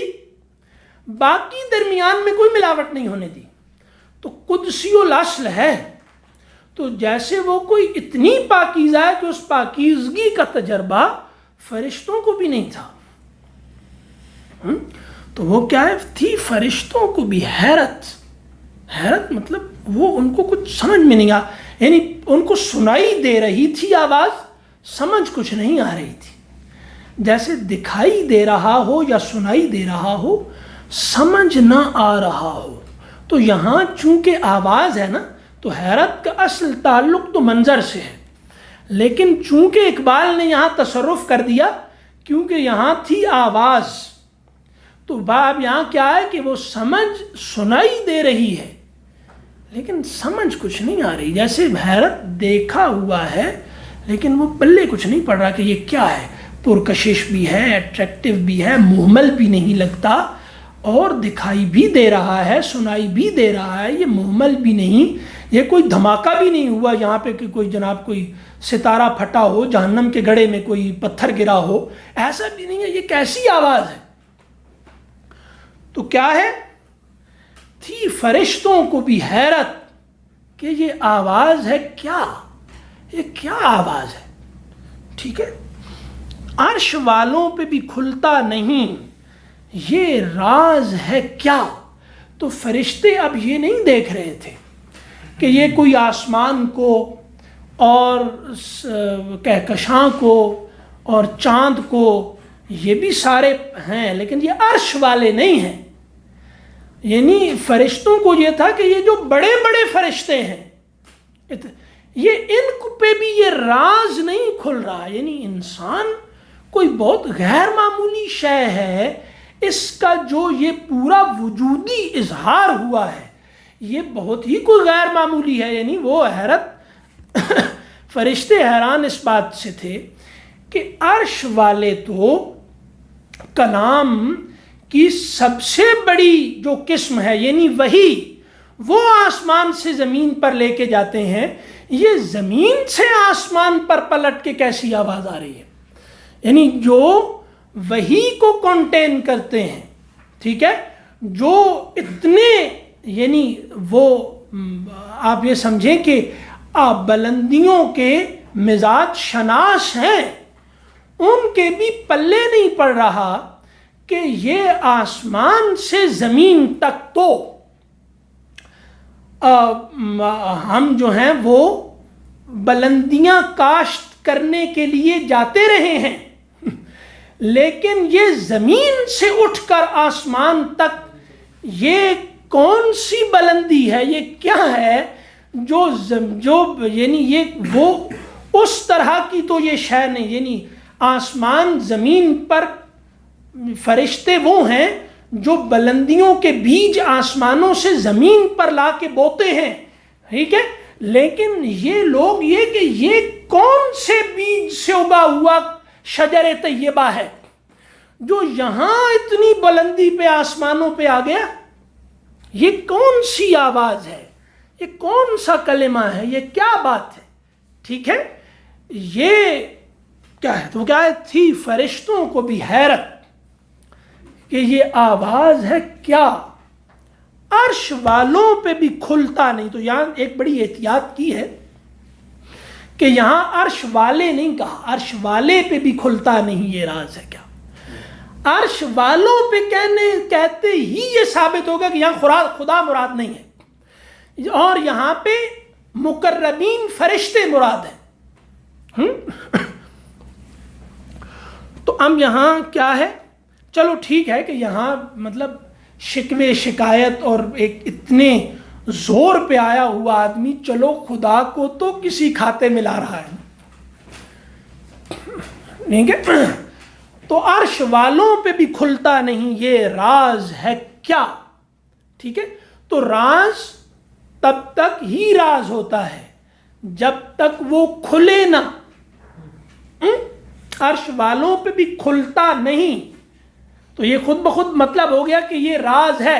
باقی درمیان میں کوئی ملاوٹ نہیں ہونے دی. تو قدسی الاصل ہے, تو جیسے وہ کوئی اتنی پاکیزہ ہے کہ اس پاکیزگی کا تجربہ فرشتوں کو بھی نہیں تھا. تو وہ کیا ہے, تھی فرشتوں کو بھی حیرت مطلب وہ ان کو کچھ سمجھ میں نہیں آ, یعنی ان کو سنائی دے رہی تھی آواز, سمجھ کچھ نہیں آ رہی تھی. جیسے دکھائی دے رہا ہو یا سنائی دے رہا ہو, سمجھ نہ آ رہا ہو. تو یہاں چونکہ آواز ہے نا, تو حیرت کا اصل تعلق تو منظر سے ہے, لیکن چونکہ اقبال نے یہاں تصرف کر دیا کیونکہ یہاں تھی آواز, تو باب یہاں کیا ہے کہ وہ سنائی دے رہی ہے لیکن سمجھ کچھ نہیں آ رہی. جیسے حیرت دیکھا ہوا ہے لیکن وہ پلے کچھ نہیں پڑ رہا کہ یہ کیا ہے, پرکشش بھی ہے, اٹریکٹیو بھی ہے, محمل بھی نہیں لگتا, اور دکھائی بھی دے رہا ہے, سنائی بھی دے رہا ہے, یہ محمل بھی نہیں, یہ کوئی دھماکہ بھی نہیں ہوا یہاں پہ کہ کوئی جناب کوئی ستارہ پھٹا ہو, جہنم کے گڑھے میں کوئی پتھر گرا ہو, ایسا بھی نہیں ہے. یہ کیسی آواز ہے؟ تو کیا ہے, تھی فرشتوں کو بھی حیرت کہ یہ آواز ہے کیا, یہ کیا آواز ہے. ٹھیک ہے. عرش والوں پہ بھی کھلتا نہیں, یہ راز ہے کیا. تو فرشتے اب یہ نہیں دیکھ رہے تھے کہ یہ کوئی آسمان کو اور کہکشاں کو اور چاند کو, یہ بھی سارے ہیں لیکن یہ عرش والے نہیں ہیں. یعنی فرشتوں کو یہ تھا کہ یہ جو بڑے بڑے فرشتے ہیں یہ ان پہ بھی یہ راز نہیں کھل رہا. یعنی انسان کوئی بہت غیر معمولی شے ہے، اس کا جو یہ پورا وجودی اظہار ہوا ہے یہ بہت ہی کوئی غیر معمولی ہے. یعنی وہ حیرت فرشتے حیران اس بات سے تھے کہ عرش والے تو کلام کی سب سے بڑی جو قسم ہے یعنی وہی، وہ آسمان سے زمین پر لے کے جاتے ہیں، یہ زمین سے آسمان پر پلٹ کے کیسی آواز آ رہی ہے. یعنی جو وہی کو کنٹین کرتے ہیں، ٹھیک ہے، جو اتنے یعنی وہ آپ یہ سمجھیں کہ بلندیوں کے مزاج شناس ہیں، ان کے بھی پلے نہیں پڑ رہا کہ یہ آسمان سے زمین تک تو ہم جو ہیں وہ بلندیاں کاشت کرنے کے لیے جاتے رہے ہیں، لیکن یہ زمین سے اٹھ کر آسمان تک یہ کون سی بلندی ہے، یہ کیا ہے جو یعنی یہ وہ اس طرح کی تو یہ شے نہیں. یعنی آسمان زمین پر فرشتے وہ ہیں جو بلندیوں کے بیج آسمانوں سے زمین پر لا کے بوتے ہیں، ٹھیک ہے، لیکن یہ لوگ یہ کہ یہ کون سے بیج سے اگا ہوا شجر طیبہ ہے جو یہاں اتنی بلندی پہ آسمانوں پہ آ گیا، یہ کون سی آواز ہے، یہ کون سا کلمہ ہے، یہ کیا بات ہے، ٹھیک ہے. یہ کیا ہے، تو کیا تھی فرشتوں کو بھی حیرت کہ یہ آواز ہے کیا، عرش والوں پہ بھی کھلتا نہیں. تو یہاں ایک بڑی احتیاط کی ہے کہ یہاں عرش والے نہیں کہا، عرش والے پہ بھی کھلتا نہیں، یہ راز ہے کیا. عرش والوں پہ کہتے ہی یہ ثابت ہوگا کہ یہاں خدا مراد نہیں ہے، اور یہاں پہ مقربین فرشتے مراد ہیں. تو اب یہاں کیا ہے، چلو ٹھیک ہے کہ یہاں مطلب شکوے شکایت اور ایک اتنے زور پہ آیا ہوا آدمی چلو خدا کو تو کسی کھاتے میں لا رہا ہے، ٹھیک ہے. تو عرش والوں پہ بھی کھلتا نہیں، یہ راز ہے کیا، ٹھیک ہے. تو راز تب تک ہی راز ہوتا ہے جب تک وہ کھلے نہ. عرش والوں پہ بھی کھلتا نہیں، تو یہ خود بخود مطلب ہو گیا کہ یہ راز ہے.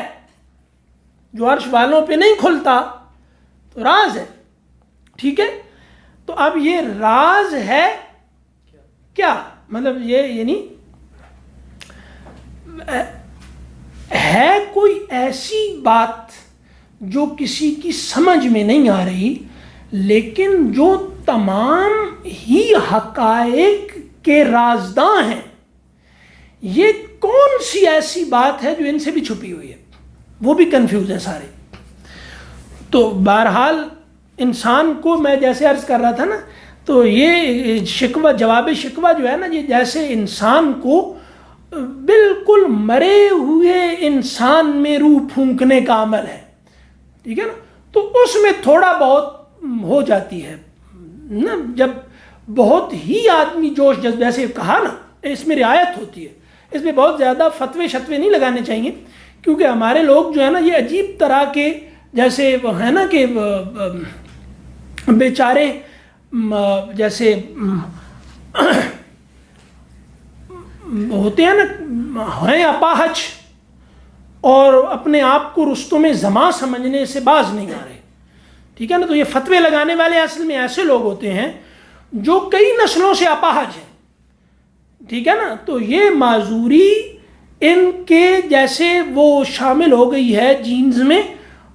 جو عرش والوں پہ نہیں کھلتا تو راز ہے، ٹھیک ہے. تو اب یہ راز ہے کیا، مطلب یہ یعنی ہے کوئی ایسی بات جو کسی کی سمجھ میں نہیں آ رہی، لیکن جو تمام ہی حقائق کے رازداں ہیں. یہ کون سی ایسی بات ہے جو ان سے بھی چھپی ہوئی ہے، وہ بھی کنفیوز ہے سارے. تو بہرحال انسان کو میں جیسے عرض کر رہا تھا نا، تو یہ شکوہ جواب شکوہ جو ہے نا، یہ جیسے انسان کو بالکل مرے ہوئے انسان میں روح پھونکنے کا عمل ہے، ٹھیک ہے نا. تو اس میں تھوڑا بہت ہو جاتی ہے نا، جب بہت ہی آدمی جوش جذبے، جیسے کہا نا، اس میں رعایت ہوتی ہے. اس میں بہت زیادہ فتوے شتوے نہیں لگانے چاہیے، کیونکہ ہمارے لوگ جو ہے نا یہ عجیب طرح کے جیسے ہے نا کہ بیچارے جیسے ہوتے ہیں نا، ہیں اپاہج اور اپنے آپ کو رستم زماں سمجھنے سے باز نہیں آ رہے، ٹھیک ہے نا. تو یہ فتوے لگانے والے اصل میں ایسے لوگ ہوتے ہیں جو کئی نسلوں سے اپاہج ہیں، ٹھیک ہے نا. تو یہ معذوری ان کے جیسے وہ شامل ہو گئی ہے جینز میں،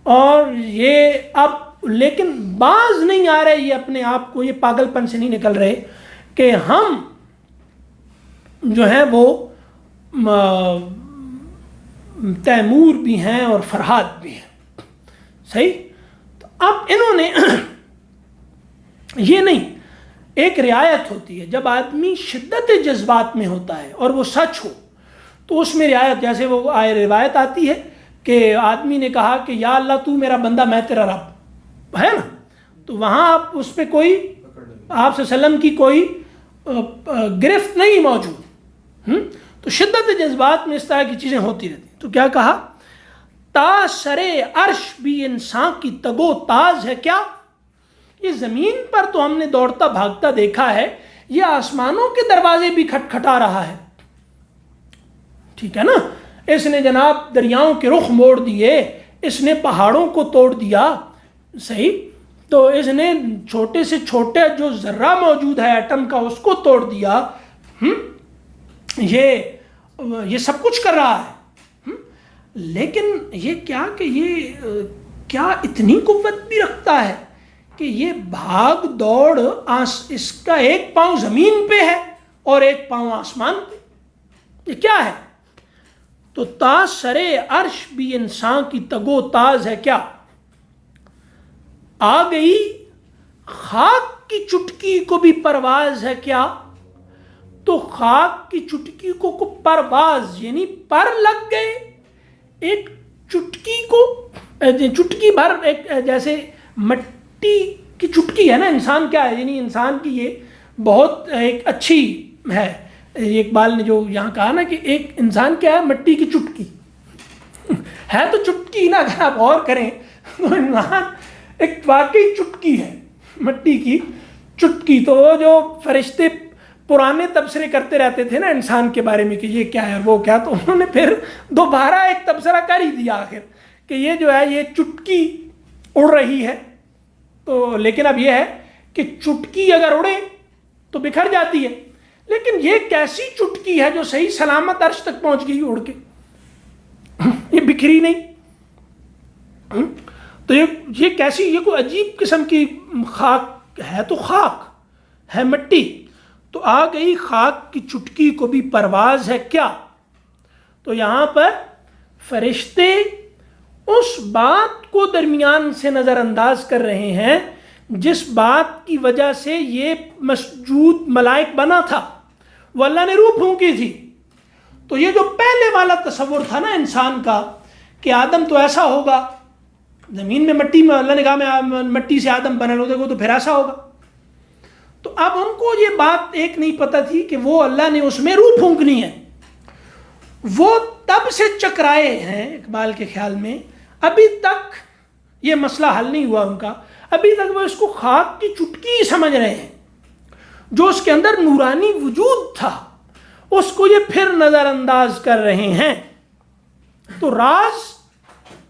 اور یہ اب لیکن باز نہیں آ رہے، یہ اپنے آپ کو، یہ پاگل پن سے نہیں نکل رہے کہ ہم جو ہیں وہ تیمور بھی ہیں اور فرحاد بھی ہیں، صحیح. تو اب انہوں نے یہ نہیں، ایک رعایت ہوتی ہے جب آدمی شدت جذبات میں ہوتا ہے اور وہ سچ ہو تو اس میں رعایت، جیسے وہ روایت آتی ہے کہ آدمی نے کہا کہ یا اللہ تو میرا بندہ میں تیرا رب، ہے نا. تو وہاں آپ اس پہ کوئی آپ صلی اللہ علیہ وسلم کی کوئی گرفت نہیں موجود. تو شدت جذبات میں اس طرح کی چیزیں ہوتی رہتی. تو کیا کہا؟ تا سرے عرش بھی انسان کی تگ و تاز ہے کیا. یہ زمین پر تو ہم نے دوڑتا بھاگتا دیکھا ہے، یہ آسمانوں کے دروازے بھی کھٹکھٹا رہا ہے. ٹھیک ہے نا. اس نے جناب دریاؤں کے رخ موڑ دیے، اس نے پہاڑوں کو توڑ دیا. صحیح. تو اس نے چھوٹے سے چھوٹے جو ذرہ موجود ہے ایٹم کا اس کو توڑ دیا. یہ سب کچھ کر رہا ہے. لیکن یہ کیا کہ یہ کیا اتنی قوت بھی رکھتا ہے کہ یہ بھاگ دوڑ اس کا ایک پاؤں زمین پہ ہے اور ایک پاؤں آسمان پہ. یہ کیا ہے؟ تو تا سرے عرش بھی انسان کی تگ و تاز ہے کیا. آ گئی خاک کی چٹکی کو بھی پرواز ہے کیا. تو خاک کی چٹکی کو پرواز یعنی پر لگ گئے. ایک چٹکی کو چٹکی بھر ایک جیسے مٹی کی چٹکی ہے نا. انسان کیا ہے؟ یعنی انسان کی یہ بہت ایک اچھی ہے. اقبال نے جو یہاں کہا نا کہ ایک انسان کیا ہے؟ مٹی کی چٹکی ہے. تو چٹکی نا اگر آپ غور کریں تو انسان ایک واقعی چٹکی ہے، مٹی کی چٹکی. تو وہ جو فرشتے پرانے تبصرے کرتے رہتے تھے نا انسان کے بارے میں کہ یہ کیا ہے وہ کیا، تو انہوں نے پھر دوبارہ ایک تبصرہ کر ہی دیا آخر کہ یہ جو ہے یہ چٹکی اڑ رہی ہے. تو لیکن اب یہ ہے کہ چٹکی اگر اڑے تو بکھر جاتی ہے، لیکن یہ کیسی چٹکی ہے جو صحیح سلامت عرش تک پہنچ گئی اڑ کے، یہ بکھری نہیں. تو یہ کیسی، یہ کوئی عجیب قسم کی خاک ہے. تو خاک ہے مٹی. تو آ گئی خاک کی چٹکی کو بھی پرواز ہے کیا. تو یہاں پر فرشتے اس بات کو درمیان سے نظر انداز کر رہے ہیں جس بات کی وجہ سے یہ مسجود ملائک بنا تھا. وہ اللہ نے روح پھونکی تھی. تو یہ جو پہلے والا تصور تھا نا انسان کا کہ آدم تو ایسا ہوگا، زمین میں مٹی میں اللہ نے کہا میں مٹی سے آدم بنا لو دیکھو تو پھر ایسا ہوگا. تو اب ان کو یہ بات ایک نہیں پتہ تھی کہ وہ اللہ نے اس میں روح پھونکنی ہے. وہ تب سے چکرائے ہیں اقبال کے خیال میں، ابھی تک یہ مسئلہ حل نہیں ہوا ان کا. ابھی تک وہ اس کو خاک کی چٹکی سمجھ رہے ہیں. جو اس کے اندر نورانی وجود تھا اس کو یہ پھر نظر انداز کر رہے ہیں. تو راز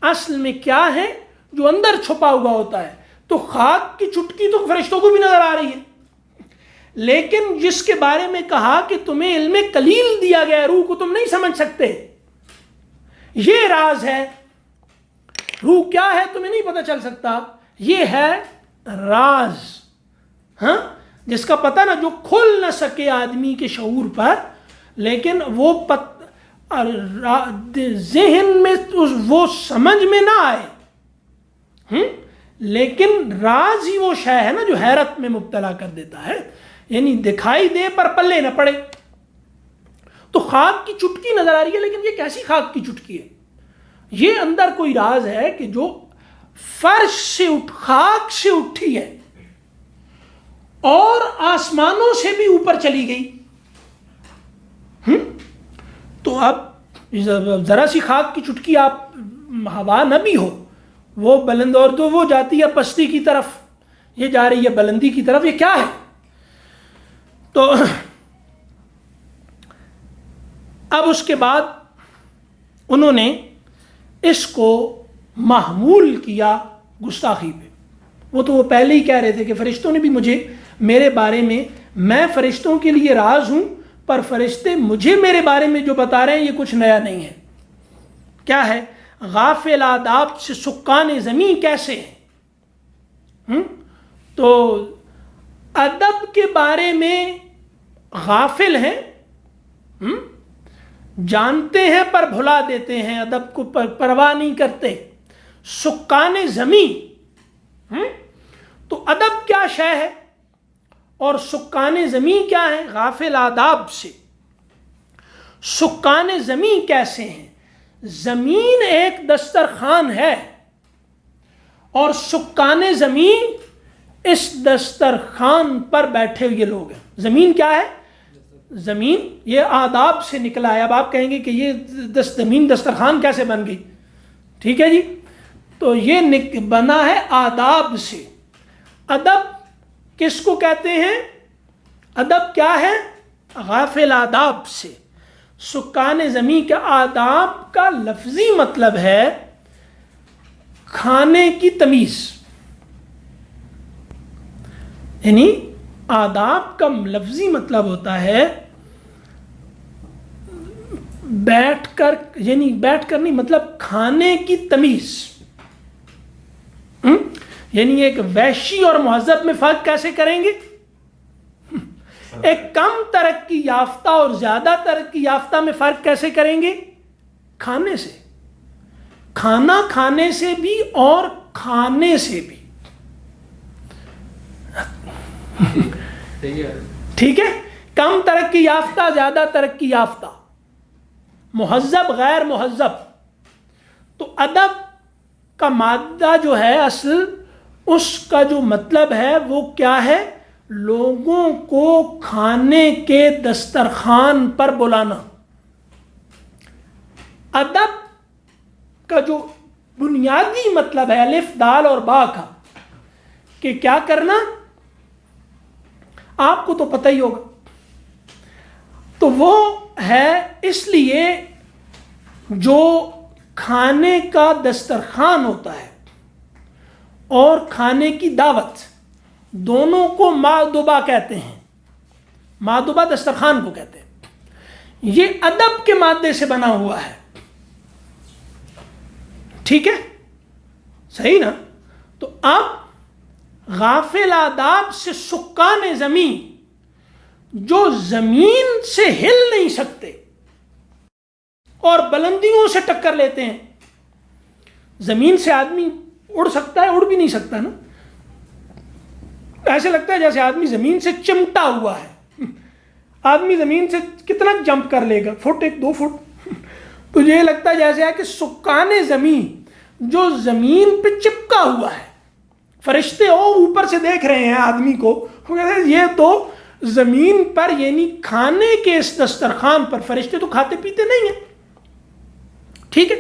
اصل میں کیا ہے جو اندر چھپا ہوا ہوتا ہے. تو خاک کی چٹکی تو فرشتوں کو بھی نظر آ رہی ہے، لیکن جس کے بارے میں کہا کہ تمہیں علم قلیل دیا گیا، روح کو تم نہیں سمجھ سکتے، یہ راز ہے. روح کیا ہے تمہیں نہیں پتہ چل سکتا، یہ ہے راز. ہاں، جس کا پتہ نا جو کھل نہ سکے آدمی کے شعور پر، لیکن وہ ذہن میں وہ سمجھ میں نہ آئے. لیکن راز ہی وہ شے ہے نا جو حیرت میں مبتلا کر دیتا ہے، یعنی دکھائی دے پر پلے نہ پڑے. تو خاک کی چٹکی نظر آ رہی ہے، لیکن یہ کیسی خاک کی چٹکی ہے؟ یہ اندر کوئی راز ہے کہ جو فرش سے خاک سے اٹھی ہے اور آسمانوں سے بھی اوپر چلی گئی. تو اب ذرا سی خاک کی چٹکی آپ ہوا نہ بھی ہو، وہ بلند، اور تو وہ جاتی ہے پستی کی طرف، یہ جا رہی ہے بلندی کی طرف. یہ کیا ہے؟ تو اب اس کے بعد انہوں نے اس کو محمول کیا گستاخی پہ. وہ پہلے ہی کہہ رہے تھے کہ فرشتوں نے بھی مجھے میرے بارے میں فرشتوں کے لیے راز ہوں، پر فرشتے مجھے میرے بارے میں جو بتا رہے ہیں یہ کچھ نیا نہیں ہے. کیا ہے؟ غافل آداب سے سکان زمین کیسے ہیں. تو ادب کے بارے میں غافل ہیں، جانتے ہیں پر بھلا دیتے ہیں، ادب کو پرواہ نہیں کرتے. سکان زمین، تو ادب کیا شے ہے اور سکان زمین کیا ہے؟ غافل آداب سے. سکان زمین کیسے ہیں؟ زمین ایک دسترخوان ہے اور سکان زمین اس دسترخوان پر بیٹھے ہوئے لوگ ہیں. زمین کیا ہے؟ زمین یہ آداب سے نکلا ہے. اب آپ کہیں گے کہ یہ زمین دسترخوان کیسے بن گئی؟ ٹھیک ہے جی، تو یہ بنا ہے آداب سے. ادب کس کو کہتے ہیں؟ ادب کیا ہے؟ غافل آداب سے. سکان زمین کے آداب کا لفظی مطلب ہے کھانے کی تمیز. یعنی آداب کا لفظی مطلب ہوتا ہے بیٹھ کر، یعنی بیٹھ کر نہیں، مطلب کھانے کی تمیز. یعنی ایک وحشی اور مہذب میں فرق کیسے کریں گے؟ ایک کم ترقی یافتہ اور زیادہ ترقی یافتہ میں فرق کیسے کریں گے؟ کھانے سے. کھانا کھانے سے بھی اور کھانے سے بھی. ٹھیک ہے، کم ترقی یافتہ، زیادہ ترقی یافتہ، مہذب غیر مہذب. تو ادب کا مادہ جو ہے، اصل اس کا جو مطلب ہے وہ کیا ہے؟ لوگوں کو کھانے کے دسترخوان پر بلانا. ادب کا جو بنیادی مطلب ہے الف دال اور با کا، کہ کیا کرنا، آپ کو تو پتہ ہی ہوگا. تو وہ ہے اس لیے جو کھانے کا دسترخوان ہوتا ہے اور کھانے کی دعوت، دونوں کو مادبہ کہتے ہیں. مادبہ دسترخوان کو کہتے ہیں. یہ ادب کے مادے سے بنا ہوا ہے. ٹھیک ہے، صحیح نا؟ تو اب غافل آداب سے سکان زمین، جو زمین سے ہل نہیں سکتے اور بلندیوں سے ٹکر لیتے ہیں. زمین سے آدمی اڑ سکتا ہے؟ اڑ بھی نہیں سکتا نا. ایسے لگتا ہے جیسے آدمی زمین سے چمٹا ہوا ہے. آدمی زمین سے کتنا جمپ کر لے گا؟ Fit, 1-2 fit. تو یہ لگتا ہے جیسے ہے کہ سکان زمین جو زمین پہ چپکا ہوا ہے. فرشتے اوپر سے دیکھ رہے ہیں آدمی کو، وہ کہتے ہیں یہ تو زمین پر، یعنی کھانے کے اس دسترخوان پر. فرشتے تو کھاتے پیتے نہیں ہیں. ٹھیک ہے،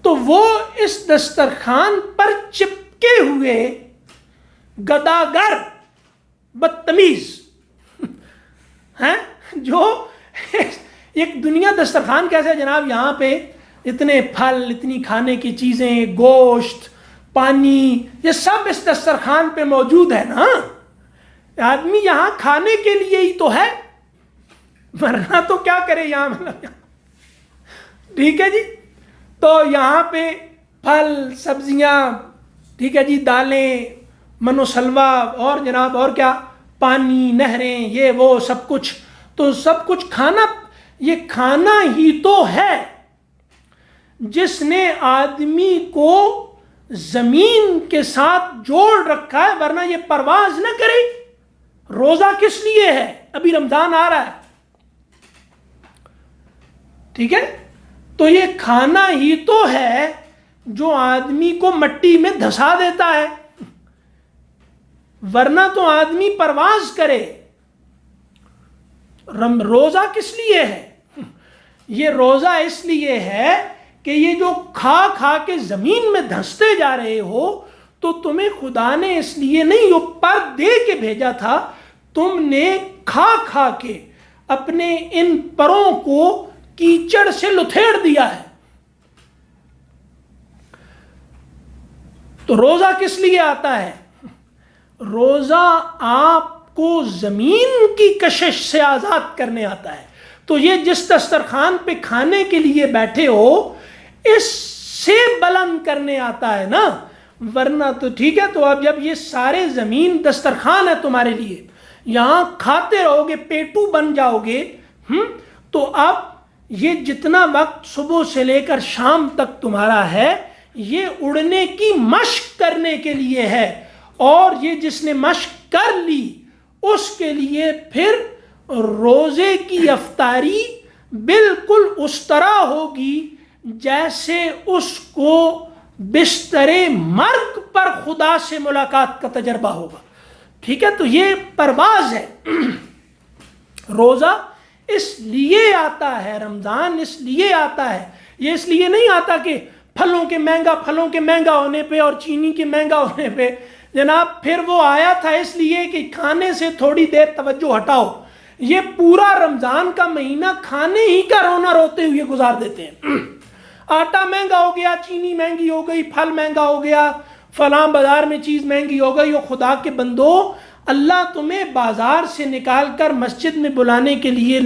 تو وہ اس دسترخوان پر چپکے ہوئے گداگر بدتمیز ہیں، جو ایک دنیا دسترخوان کیسے جناب، یہاں پہ اتنے پھل، اتنی کھانے کی چیزیں، گوشت، پانی، یہ سب اس دسترخوان پہ موجود ہے نا. آدمی یہاں کھانے کے لیے ہی تو ہے، ورنہ تو کیا کرے یہاں. ٹھیک ہے جی، تو یہاں پہ پھل، سبزیاں، ٹھیک ہے جی، دالیں، من و سلوا، اور جناب اور کیا، پانی، نہریں، یہ وہ سب کچھ. تو سب کچھ کھانا، یہ کھانا ہی تو ہے جس نے آدمی کو زمین کے ساتھ جوڑ رکھا ہے، ورنہ یہ پرواز نہ کرے. روزہ کس لیے ہے؟ ابھی رمضان آ رہا ہے. ٹھیک ہے، تو یہ کھانا ہی تو ہے جو آدمی کو مٹی میں دھسا دیتا ہے، ورنہ تو آدمی پرواز کرے. روزہ کس لیے ہے؟ یہ روزہ اس لیے ہے کہ یہ جو کھا کھا کے زمین میں دھستے جا رہے ہو، تو تمہیں خدا نے اس لیے نہیں یہ پر دے کے بھیجا تھا، تم نے کھا کھا کے اپنے ان پروں کو کیچڑ سے لتھیڑ دیا ہے. تو روزہ کس لیے آتا ہے؟ روزہ آپ کو زمین کی کشش سے آزاد کرنے آتا ہے. تو یہ جس دسترخوان پہ کھانے کے لیے بیٹھے ہو، اس سے بلند کرنے آتا ہے نا، ورنہ تو ٹھیک ہے. تو اب جب یہ سارے زمین دسترخوان ہے تمہارے لیے، یہاں کھاتے رہو گے، پیٹو بن جاؤ گے، تو اب یہ جتنا وقت صبح سے لے کر شام تک تمہارا ہے، یہ اڑنے کی مشق کرنے کے لیے ہے. اور یہ جس نے مشق کر لی، اس کے لیے پھر روزے کی افطاری بالکل اس طرح ہوگی جیسے اس کو بستر مرگ پر خدا سے ملاقات کا تجربہ ہوگا. ٹھیک ہے، تو یہ پرواز ہے. روزہ اس لیے آتا ہے، رمضان اس لیے آتا ہے، یہ اس لیے نہیں آتا کہ پھلوں کے مہنگا ہونے پہ اور چینی کے مہنگا ہونے پہ جناب. پھر وہ آیا تھا اس لیے کہ کھانے سے تھوڑی دیر توجہ ہٹاؤ. یہ پورا رمضان کا مہینہ کھانے ہی کا رونا روتے ہوئے گزار دیتے ہیں. آٹا مہنگا ہو گیا، چینی مہنگی ہو گئی، پھل مہنگا ہو گیا، فلاں بازار میں چیز مہنگی ہو گئی. اور خدا کے بندو، اللہ تمہیں بازار سے نکال کر مسجد میں بلانے کے لیے،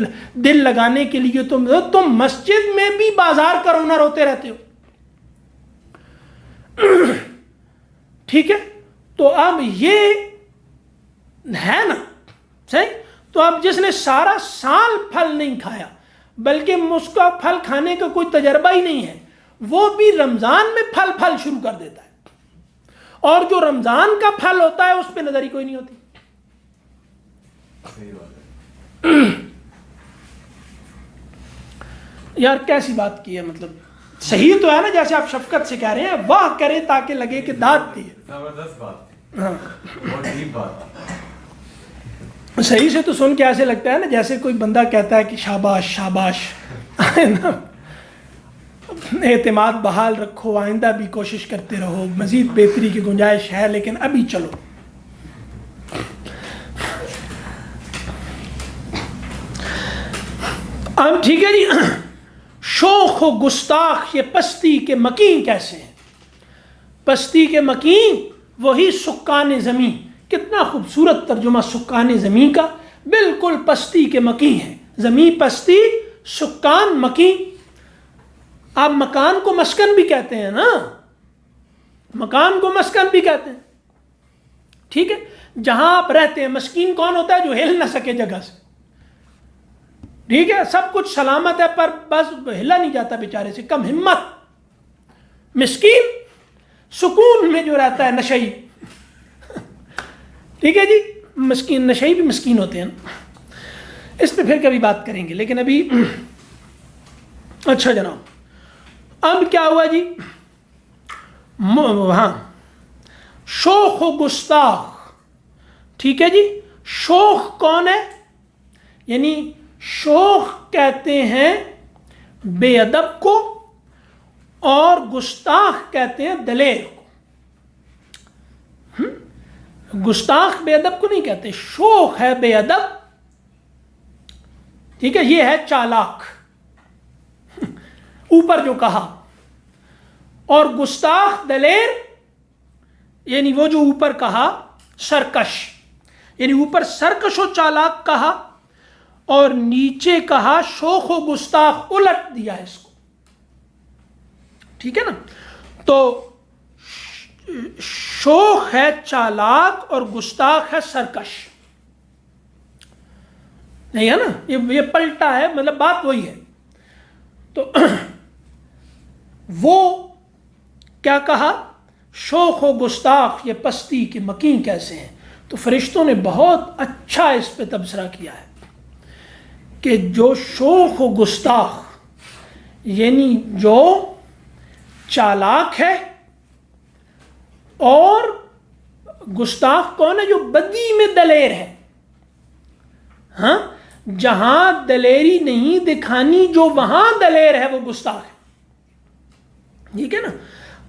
دل لگانے کے لیے تم مسجد میں بھی بازار کا رونا روتے رہتے ہو. ٹھیک ہے، تو اب یہ ہے نا صحیح. تو اب جس نے سارا سال پھل نہیں کھایا، بلکہ اس کا پھل کھانے کا کوئی تجربہ ہی نہیں ہے، وہ بھی رمضان میں پھل شروع کر دیتا ہے. اور جو رمضان کا پھل ہوتا ہے اس پہ نظر ہی کوئی نہیں ہوتی. صحیح بات ہے. یار کیسی بات کی ہے، مطلب صحیح تو ہے نا، جیسے آپ شفقت سے کہہ رہے ہیں، واہ کرے تاکہ لگے کہ داد دی ہے. زبردست بات تھی. ہاں بہت ڈیپ بات. صحیح سے تو سن کے ایسے لگتا ہے نا جیسے کوئی بندہ کہتا ہے کہ شاباش شاباش، اعتماد بحال رکھو، آئندہ بھی کوشش کرتے رہو، مزید بہتری کی گنجائش ہے لیکن ابھی چلو. اب ٹھیک ہے جی، شوخ و گستاخ یہ پستی کے مکین کیسے ہیں؟ پستی کے مکین وہی سکان زمین. کتنا خوبصورت ترجمہ سکان زمین کا، بالکل پستی کے مکین ہے. زمین پستی، سکان مکین. آپ مکان کو مسکن بھی کہتے ہیں نا، مکان کو مسکن بھی کہتے ہیں. ٹھیک ہے، جہاں آپ رہتے ہیں. مسکین کون ہوتا ہے؟ جو ہل نہ سکے جگہ سے. ٹھیک ہے، سب کچھ سلامت ہے پر بس ہلا نہیں جاتا بیچارے سے، کم ہمت. مسکین سکون میں جو رہتا ہے، نشئی. ٹھیک ہے جی، مسکین نشئی بھی مسکین ہوتے ہیں نا. اس پہ پھر کبھی بات کریں گے، لیکن ابھی اچھا جناب، اب کیا ہوا جی؟ ہاں، شوخ و گستاخ. ٹھیک ہے جی، شوخ کون ہے؟ یعنی شوخ کہتے ہیں بے ادب کو، اور گستاخ کہتے ہیں دلیر کو. گستاخ بے ادب کو نہیں کہتے، شوخ ہے بے ادب. ٹھیک ہے، یہ ہے چالاک، اوپر جو کہا. اور گستاخ دلیر، یعنی وہ جو اوپر کہا سرکش، یعنی اوپر سرکش و چالاک کہا اور نیچے کہا شوخ و گستاخ، الٹ دیا اس کو. ٹھیک ہے نا، تو شوخ ہے چالاک اور گستاخ ہے سرکش. نہیں ہے نا، یہ پلٹا ہے، مطلب بات وہی ہے. تو وہ کیا کہا؟ شوخ و گستاخ یہ پستی کے مکین کیسے ہیں. تو فرشتوں نے بہت اچھا اس پہ تبصرہ کیا ہے کہ جو شوخ و گستاخ، یعنی جو چالاک ہے، اور گستاخ کون ہے؟ جو بدی میں دلیر ہے. ہاں، جہاں دلیری نہیں دکھانی، جو وہاں دلیر ہے وہ گستاخ ہے. ٹھیک ہے نا.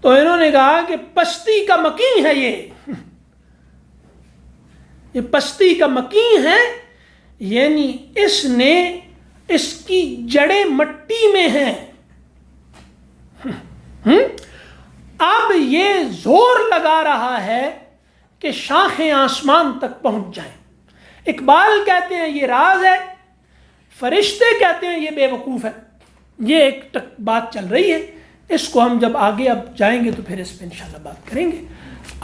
تو انہوں نے کہا کہ پستی کا مکین ہے یہ پستی کا مکین ہے، یعنی اس نے، اس کی جڑیں مٹی میں ہیں. اب یہ زور لگا رہا ہے کہ شاخیں آسمان تک پہنچ جائیں. اقبال کہتے ہیں یہ راز ہے، فرشتے کہتے ہیں یہ بے وقوف ہے. یہ ایک بات چل رہی ہے، اس کو ہم جب آگے اب جائیں گے تو پھر اس پہ انشاءاللہ بات کریں گے.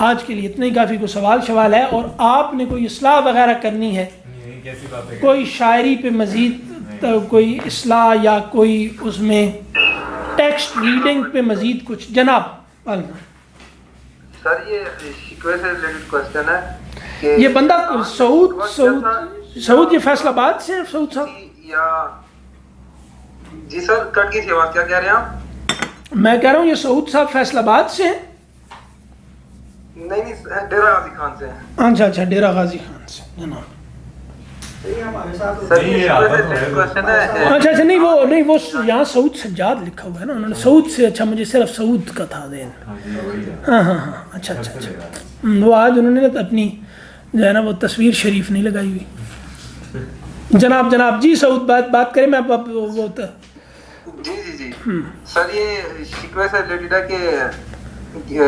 آج کے لیے اتنا ہی کافی. کوئی سوال ہے اور آپ نے کوئی اصلاح وغیرہ کرنی ہے، کوئی شاعری پہ مزید کوئی اصلاح یا کوئی اس میں ٹیکسٹ ریڈنگ پہ مزید کچھ؟ جناب سر، یہ شکوے سے ریلیٹڈ کوسچن ہے کہ یہ بندہ سعود یہ فیصل آباد سے ہیں سعود صاحب؟ یا جی سر، کٹ گئی تھی آواز. کیا کہہ رہے ہیں آپ؟ میں کہہ رہا ہوں یہ سعود صاحب فیصل آباد سے ہیں. نہیں ڈیرا غازی خان سے ہیں. اچھا ڈیرا غازی خان سے جناب. سر یہ کوشچن ہے. اچھا نہیں وہ یہاں سعود سجاد لکھا ہوا ہے نا, انہوں نے سعود سے. اچھا مجھے صرف سعود کا تھا دین. ہاں اچھا. وہ آج انہوں نے اپنی جو ہے نا وہ تصویر شریف نہیں لگائی ہوئی. جناب جی سعود بات کریں. میں اب وہ جی سر یہ شکوے سے ریلیٹڈ ہے کہ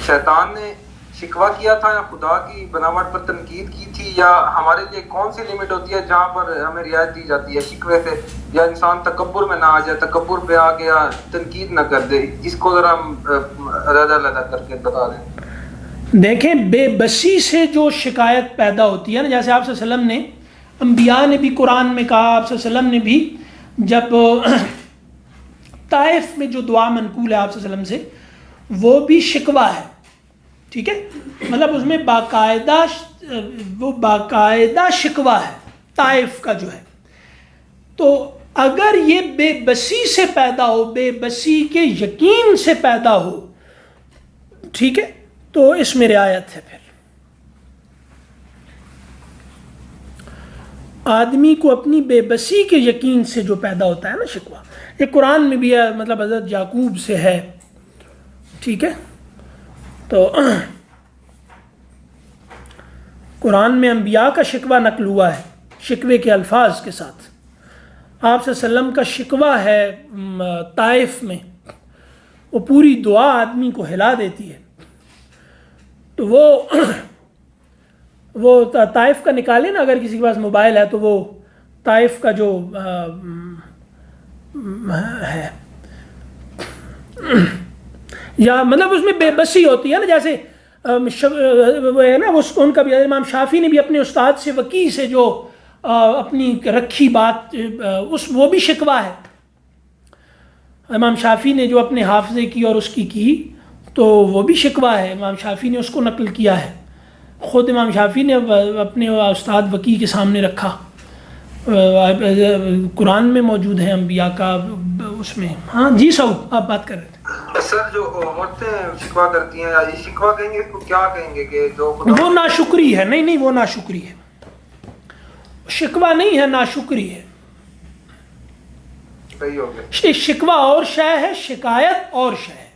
شیطان نے شکوہ کیا تھا یا خدا کی بناوٹ پر تنقید کی تھی, یا ہمارے لیے کون سی لمٹ ہوتی ہے جہاں پر ہمیں رعایت دی جاتی ہے شکوے سے, یا انسان تکبر میں نہ آ جائے, تکبر پہ آ گیا تنقید نہ کر دے. اس کو ذرا ہم علیحدہ کر کے بتا دیں. دیکھیں بے بسی سے جو شکایت پیدا ہوتی ہے نا, جیسے آپ صلی اللہ علیہ وسلم نے, انبیاء نے بھی قرآن میں کہا, آپ صلی اللہ علیہ وسلم نے بھی, جب طائف میں جو دعا منقول ہے آپ صلی اللہ علیہ وسلم سے, وہ بھی شکوہ ہے. ٹھیک ہے, مطلب اس میں باقاعدہ شکوہ ہے طائف کا جو ہے. تو اگر یہ بے بسی سے پیدا ہو, بے بسی کے یقین سے پیدا ہو, ٹھیک ہے, تو اس میں رعایت ہے. پھر آدمی کو اپنی بے بسی کے یقین سے جو پیدا ہوتا ہے نا شکوہ, یہ قرآن میں بھی ہے, مطلب حضرت یعقوب سے ہے. ٹھیک ہے, تو قرآن میں انبیاء کا شکوہ نقل ہوا ہے شکوے کے الفاظ کے ساتھ. آپ صلی اللہ علیہ وسلم کا شکوہ ہے طائف میں, وہ پوری دعا آدمی کو ہلا دیتی ہے. تو وہ طائف کا نکالے نا, اگر کسی کے پاس موبائل ہے تو وہ طائف کا جو ہے, یا مطلب اس میں بے بسی ہوتی ہے نا, جیسے وہ ہے نا, ان کا بھی امام شافعی نے بھی اپنے استاد سے وکیع سے جو اپنی رکھی بات, وہ بھی شکوہ ہے. امام شافعی نے جو اپنے حافظے کی اور اس کی تو وہ بھی شکوہ ہے. امام شافعی نے اس کو نقل کیا ہے. خود امام شافعی نے اپنے استاد وکیع کے سامنے رکھا. قرآن میں موجود ہے انبیاء کا اس میں. ہاں جی سعود آپ بات کر رہے تھے. سر جو عورتیں شکوہ کرتی ہیں, یہ شکوہ کہیں گے, اس کو کیا کہیں گے کہ جو وہ ناشکری ہے. نہیں وہ ناشکری ہے, شکوہ نہیں ہے, ناشکری ہے. صحیح ہو گیا. شکوہ اور شے ہے, شکایت اور شے ہے.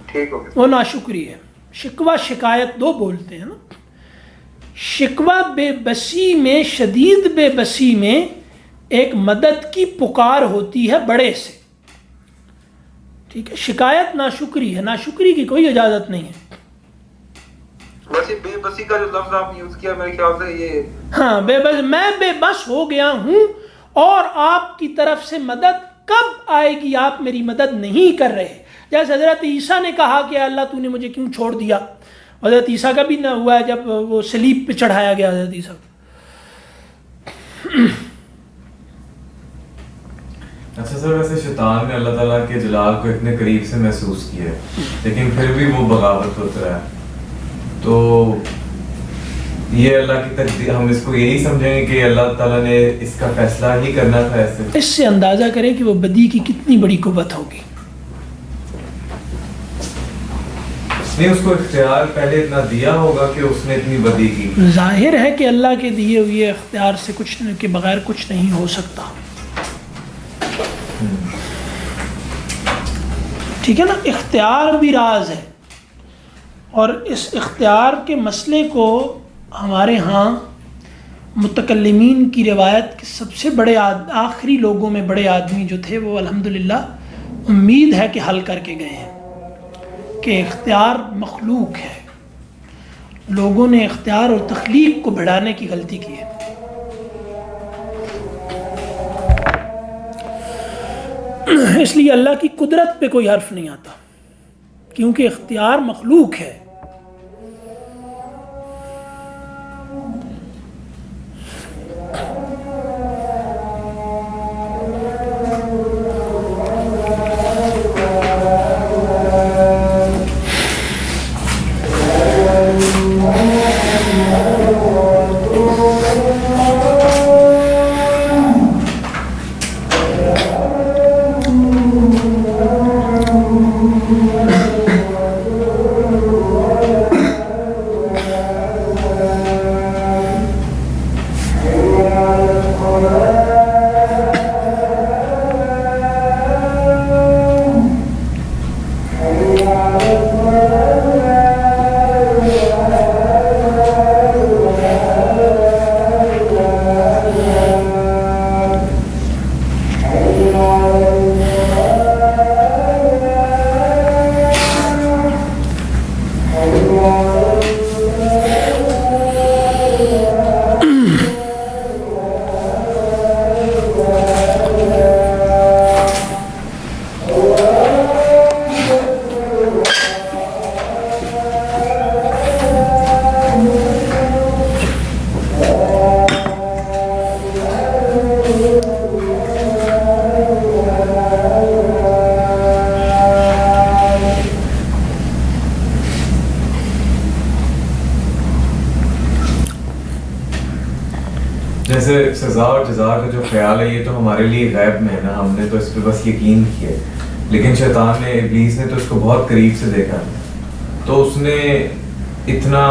ٹھیک ہو گیا. وہ ناشکری ہے. شکوہ شکایت دو بولتے ہیں نا. شکوہ بے بسی میں, شدید بے بسی میں ایک مدد کی پکار ہوتی ہے بڑے سے. ٹھیک ہے, شکایت ناشکری ہے. ناشکری کی کوئی اجازت نہیں ہے. ویسے بے بسی کا جو لفظ آپ نے یوز کیا میرے خیال سے یہ, ہاں بے بس, میں بے بس ہو گیا ہوں اور آپ کی طرف سے مدد کب آئے گی, آپ میری مدد نہیں کر رہے. جیسے حضرت عیسیٰ نے کہا کہ اللہ تو نے مجھے کیوں چھوڑ دیا. حضرت عیسیٰ کا بھی نہ ہوا ہے جب وہ صلیب پہ چڑھایا گیا حضرت عیسیٰ. اچھا سر, ویسے شیطان نے اللہ تعالیٰ کے جلال کو اتنے قریب سے محسوس کیا ہے, لیکن پھر بھی وہ بغاوت ہوتا رہا ہے. تو یہ اللہ کی تقدیر, ہم اس کو یہی سمجھیں گے کہ اللہ تعالیٰ نے اس کا فیصلہ ہی کرنا تھا ایسے. اس سے اندازہ کریں کہ وہ بدی کی کتنی بڑی قوت ہوگی. نہیں, اس کو اختیار پہلے اتنا دیا ہوگا کہ اس نے اتنی بدی کی. ظاہر ہے کہ اللہ کے دیے ہوئے اختیار سے کچھ کے بغیر کچھ نہیں ہو سکتا. ٹھیک ہے نا, اختیار بھی راز ہے. اور اس اختیار کے مسئلے کو ہمارے ہاں متکلمین کی روایت کے سب سے بڑے آخری لوگوں میں بڑے آدمی جو تھے, وہ الحمدللہ امید ہے کہ حل کر کے گئے ہیں کہ اختیار مخلوق ہے. لوگوں نے اختیار اور تخلیق کو بڑھانے کی غلطی کی ہے. اس لیے اللہ کی قدرت پہ کوئی حرف نہیں آتا, کیونکہ اختیار مخلوق ہے. جیسے سزا اور جزا کا جو خیال ہے یہ تو ہمارے لیے غیب میں ہے نا, ہم نے تو اس پہ بس یقین کیا ہے, لیکن شیطان نے, ابلیس نے تو اس کو بہت قریب سے دیکھا, تو اس نے اتنا,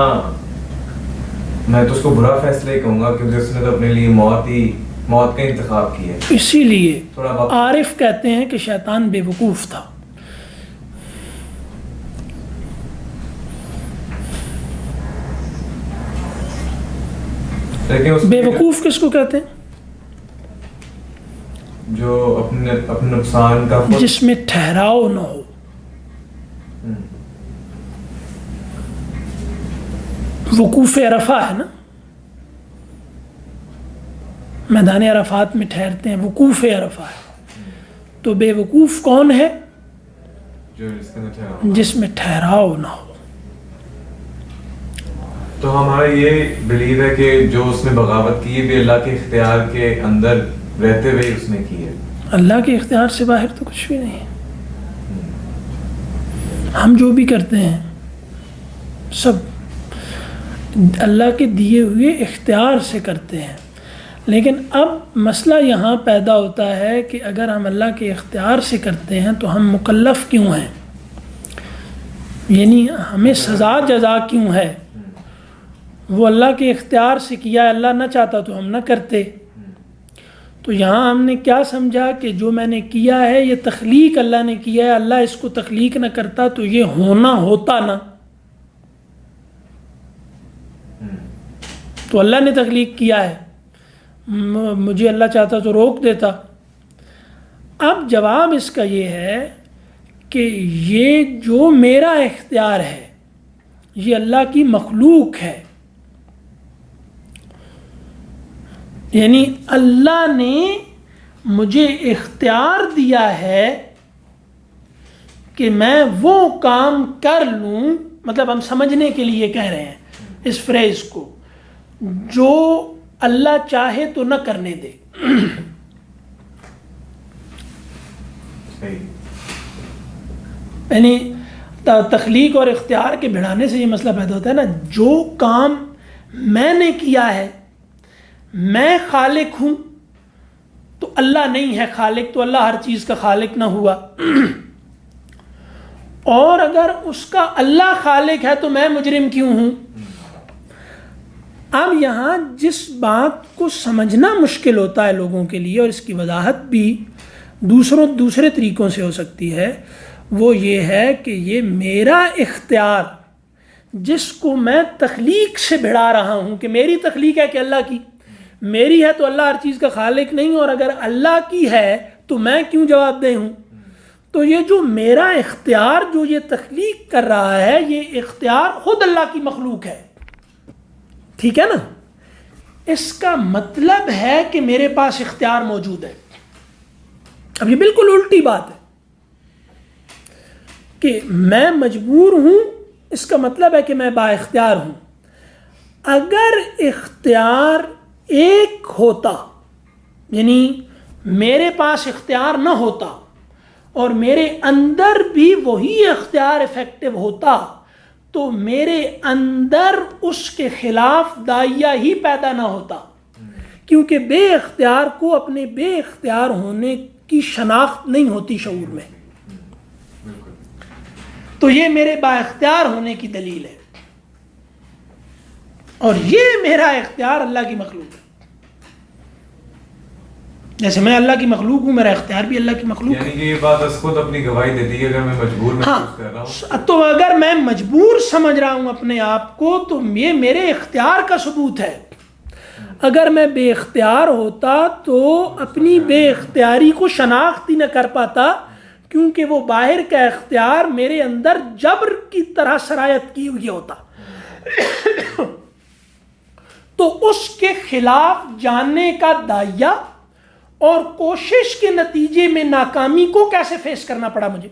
میں تو اس کو برا فیصلہ ہی کہوں گا کیونکہ اس نے تو اپنے لیے موت کا انتخاب کیا ہے. اسی لیے عارف کہتے ہیں کہ شیطان بے وقوف تھا. بے وقوف کس کو کہتے ہیں؟ جو اپنے نقصان کا جس میں ٹھہراؤ نہ ہو. وقوف عرفہ ہے نا, میدان عرفات میں ٹھہرتے ہیں, وقوف عرفہ ہے. تو بے وقوف کون ہے؟ جس میں ٹھہراؤ نہ ہو. تو ہمارا یہ بلیو ہے کہ جو اس نے بغاوت کی ہے بھی اللہ کے اختیار کے اندر رہتے ہوئے اس نے کی ہے. اللہ کے اختیار سے باہر تو کچھ بھی نہیں. ہم جو بھی کرتے ہیں سب اللہ کے دیے ہوئے اختیار سے کرتے ہیں. لیکن اب مسئلہ یہاں پیدا ہوتا ہے کہ اگر ہم اللہ کے اختیار سے کرتے ہیں تو ہم مکلف کیوں ہیں, یعنی ہمیں سزا جزا کیوں ہے؟ وہ اللہ کے اختیار سے کیا, اللہ نہ چاہتا تو ہم نہ کرتے. تو یہاں ہم نے کیا سمجھا کہ جو میں نے کیا ہے یہ تخلیق اللہ نے کیا ہے, اللہ اس کو تخلیق نہ کرتا تو یہ ہونا ہوتا نا, تو اللہ نے تخلیق کیا ہے, مجھے اللہ چاہتا تو روک دیتا. اب جواب اس کا یہ ہے کہ یہ جو میرا اختیار ہے یہ اللہ کی مخلوق ہے, یعنی اللہ نے مجھے اختیار دیا ہے کہ میں وہ کام کر لوں, مطلب ہم سمجھنے کے لیے کہہ رہے ہیں اس فریز کو, جو اللہ چاہے تو نہ کرنے دے. یعنی تخلیق اور اختیار کے بھڑانے سے یہ مسئلہ پیدا ہوتا ہے نا, جو کام میں نے کیا ہے, میں خالق ہوں تو اللہ نہیں ہے خالق, تو اللہ ہر چیز کا خالق نہ ہوا. اور اگر اس کا اللہ خالق ہے تو میں مجرم کیوں ہوں؟ اب یہاں جس بات کو سمجھنا مشکل ہوتا ہے لوگوں کے لیے, اور اس کی وضاحت بھی دوسرے طریقوں سے ہو سکتی ہے, وہ یہ ہے کہ یہ میرا اختیار جس کو میں تخلیق سے بھڑا رہا ہوں کہ میری تخلیق ہے کہ اللہ کی, میری ہے تو اللہ ہر چیز کا خالق نہیں, اور اگر اللہ کی ہے تو میں کیوں جواب دہ ہوں. تو یہ جو میرا اختیار جو یہ تخلیق کر رہا ہے, یہ اختیار خود اللہ کی مخلوق ہے, ٹھیک ہے نا. اس کا مطلب ہے کہ میرے پاس اختیار موجود ہے. اب یہ بالکل الٹی بات ہے کہ میں مجبور ہوں, اس کا مطلب ہے کہ میں با اختیار ہوں. اگر اختیار ایک ہوتا, یعنی میرے پاس اختیار نہ ہوتا اور میرے اندر بھی وہی اختیار افیکٹو ہوتا, تو میرے اندر اس کے خلاف داعیہ ہی پیدا نہ ہوتا, کیونکہ بے اختیار کو اپنے بے اختیار ہونے کی شناخت نہیں ہوتی شعور میں. تو یہ میرے با اختیار ہونے کی دلیل ہے, اور یہ میرا اختیار اللہ کی مخلوق ہے. جیسے میں اللہ کی مخلوق ہوں, میرا اختیار بھی اللہ کی مخلوق ہے. یعنی کہ یہ بات اس خود اپنی گواہی دیتی ہے اگر میں مجبور محسوس کر رہا ہوں, تو اگر میں مجبور سمجھ رہا ہوں اپنے آپ کو تو یہ میرے اختیار کا ثبوت ہے. اگر میں بے اختیار ہوتا تو اپنی بے اختیاری کو شناخت ہی نہ کر پاتا, کیونکہ وہ باہر کا اختیار میرے اندر جبر کی طرح سرایت کی ہوئی ہوتا. تو اس کے خلاف جاننے کا داعیہ اور کوشش کے نتیجے میں ناکامی کو کیسے فیس کرنا پڑا مجھے.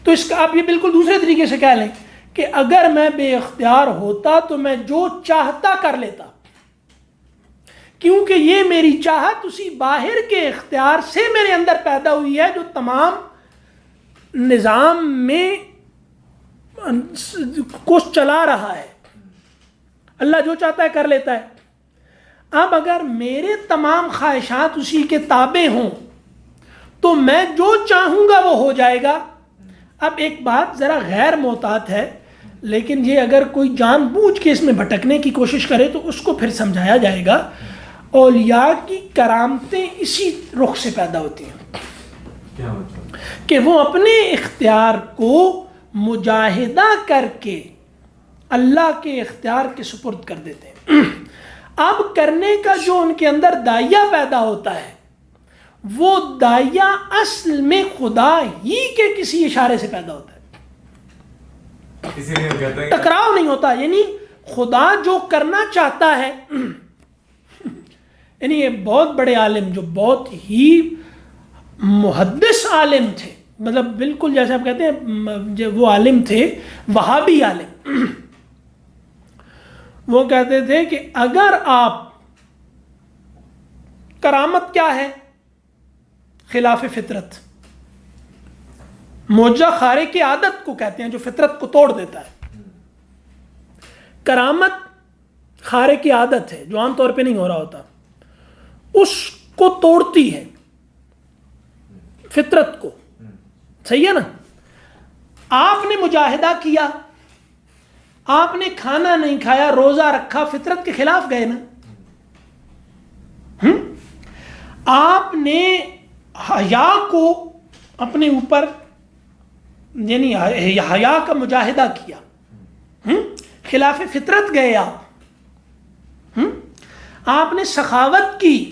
تو اس کا آپ یہ بالکل دوسرے طریقے سے کہہ لیں کہ اگر میں بے اختیار ہوتا تو میں جو چاہتا کر لیتا, کیونکہ یہ میری چاہت اسی باہر کے اختیار سے میرے اندر پیدا ہوئی ہے جو تمام نظام میں کو چلا رہا ہے. اللہ جو چاہتا ہے کر لیتا ہے, اب اگر میرے تمام خواہشات اسی کے تابع ہوں تو میں جو چاہوں گا وہ ہو جائے گا. اب ایک بات ذرا غیر محتاط ہے، لیکن یہ اگر کوئی جان بوجھ کے اس میں بھٹکنے کی کوشش کرے تو اس کو پھر سمجھایا جائے گا. اولیاء کی کرامتیں اسی رخ سے پیدا ہوتی ہیں. کیا مطلب؟ کہ وہ اپنے اختیار کو مجاہدہ کر کے اللہ کے اختیار کے سپرد کر دیتے ہیں. اب کرنے کا جو ان کے اندر داعیہ پیدا ہوتا ہے وہ داعیہ اصل میں خدا ہی کے کسی اشارے سے پیدا ہوتا ہے. اسی لیے ہم کہتے ہیں ٹکراؤ نہیں ہوتا. یعنی خدا جو کرنا چاہتا ہے، یعنی یہ بہت بڑے عالم جو بہت ہی محدث عالم تھے، مطلب بالکل جیسے آپ کہتے ہیں وہ عالم تھے وہابی عالم، وہ کہتے تھے کہ اگر آپ، کرامت کیا ہے؟ خلاف فطرت، معجزہ خارق عادت کو کہتے ہیں جو فطرت کو توڑ دیتا ہے. کرامت خارق عادت ہے جو عام طور پہ نہیں ہو رہا ہوتا، اس کو توڑتی ہے فطرت کو. صحیح ہے نا؟ آپ نے مجاہدہ کیا، آپ نے کھانا نہیں کھایا، روزہ رکھا، فطرت کے خلاف گئے نا. آپ نے حیا کو اپنے اوپر، یعنی حیا کا مجاہدہ کیا، خلاف فطرت گئے آپ. آپ نے سخاوت کی،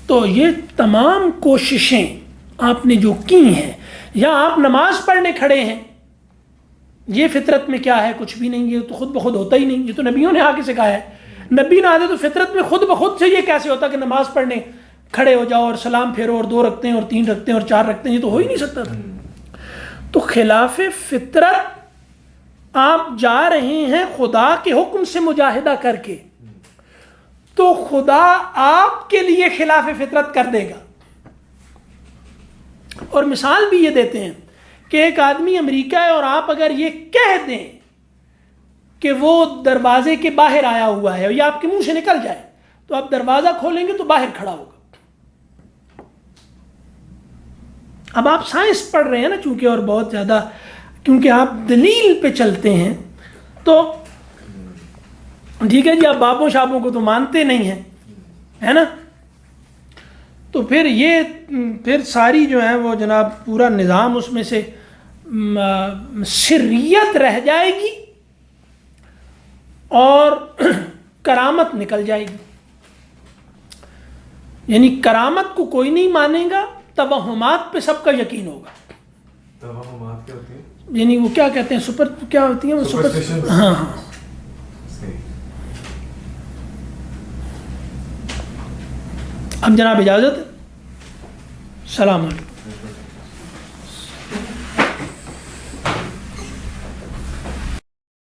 تو یہ تمام کوششیں آپ نے جو کی ہیں، یا آپ نماز پڑھنے کھڑے ہیں، یہ فطرت میں کیا ہے؟ کچھ بھی نہیں. یہ تو خود بخود ہوتا ہی نہیں. یہ تو نبیوں نے آگے سے کہا ہے. نبی نہ آتے تو فطرت میں خود بخود سے یہ کیسے ہوتا کہ نماز پڑھنے کھڑے ہو جاؤ اور سلام پھیرو اور 2 رکھتے ہیں اور 3 رکھتے ہیں اور 4 رکھتے ہیں؟ یہ تو ہو ہی نہیں سکتا تھا. تو خلاف فطرت آپ جا رہے ہیں خدا کے حکم سے مجاہدہ کر کے، تو خدا آپ کے لیے خلاف فطرت کر دے گا. اور مثال بھی یہ دیتے ہیں کہ ایک آدمی امریکہ ہے اور آپ اگر یہ کہہ دیں کہ وہ دروازے کے باہر آیا ہوا ہے یا آپ کے منہ سے نکل جائے، تو آپ دروازہ کھولیں گے تو باہر کھڑا ہوگا. اب آپ سائنس پڑھ رہے ہیں نا چونکہ، اور بہت زیادہ، کیونکہ آپ دلیل پہ چلتے ہیں، تو ٹھیک ہے جی، آپ بابوں شابوں کو تو مانتے نہیں ہیں، ہے نا. تو پھر ساری جو ہے وہ جناب پورا نظام اس میں سے سریت رہ جائے گی اور کرامت نکل جائے گی. یعنی کرامت کو کوئی نہیں مانے گا، توہمات پہ سب کا یقین ہوگا. توہمات کیا ہوتی ہیں؟ یعنی وہ کیا کہتے ہیں، سپر کیا ہوتی ہیں وہ سپر، ہاں. اب جناب اجازت ہے. السلام علیکم.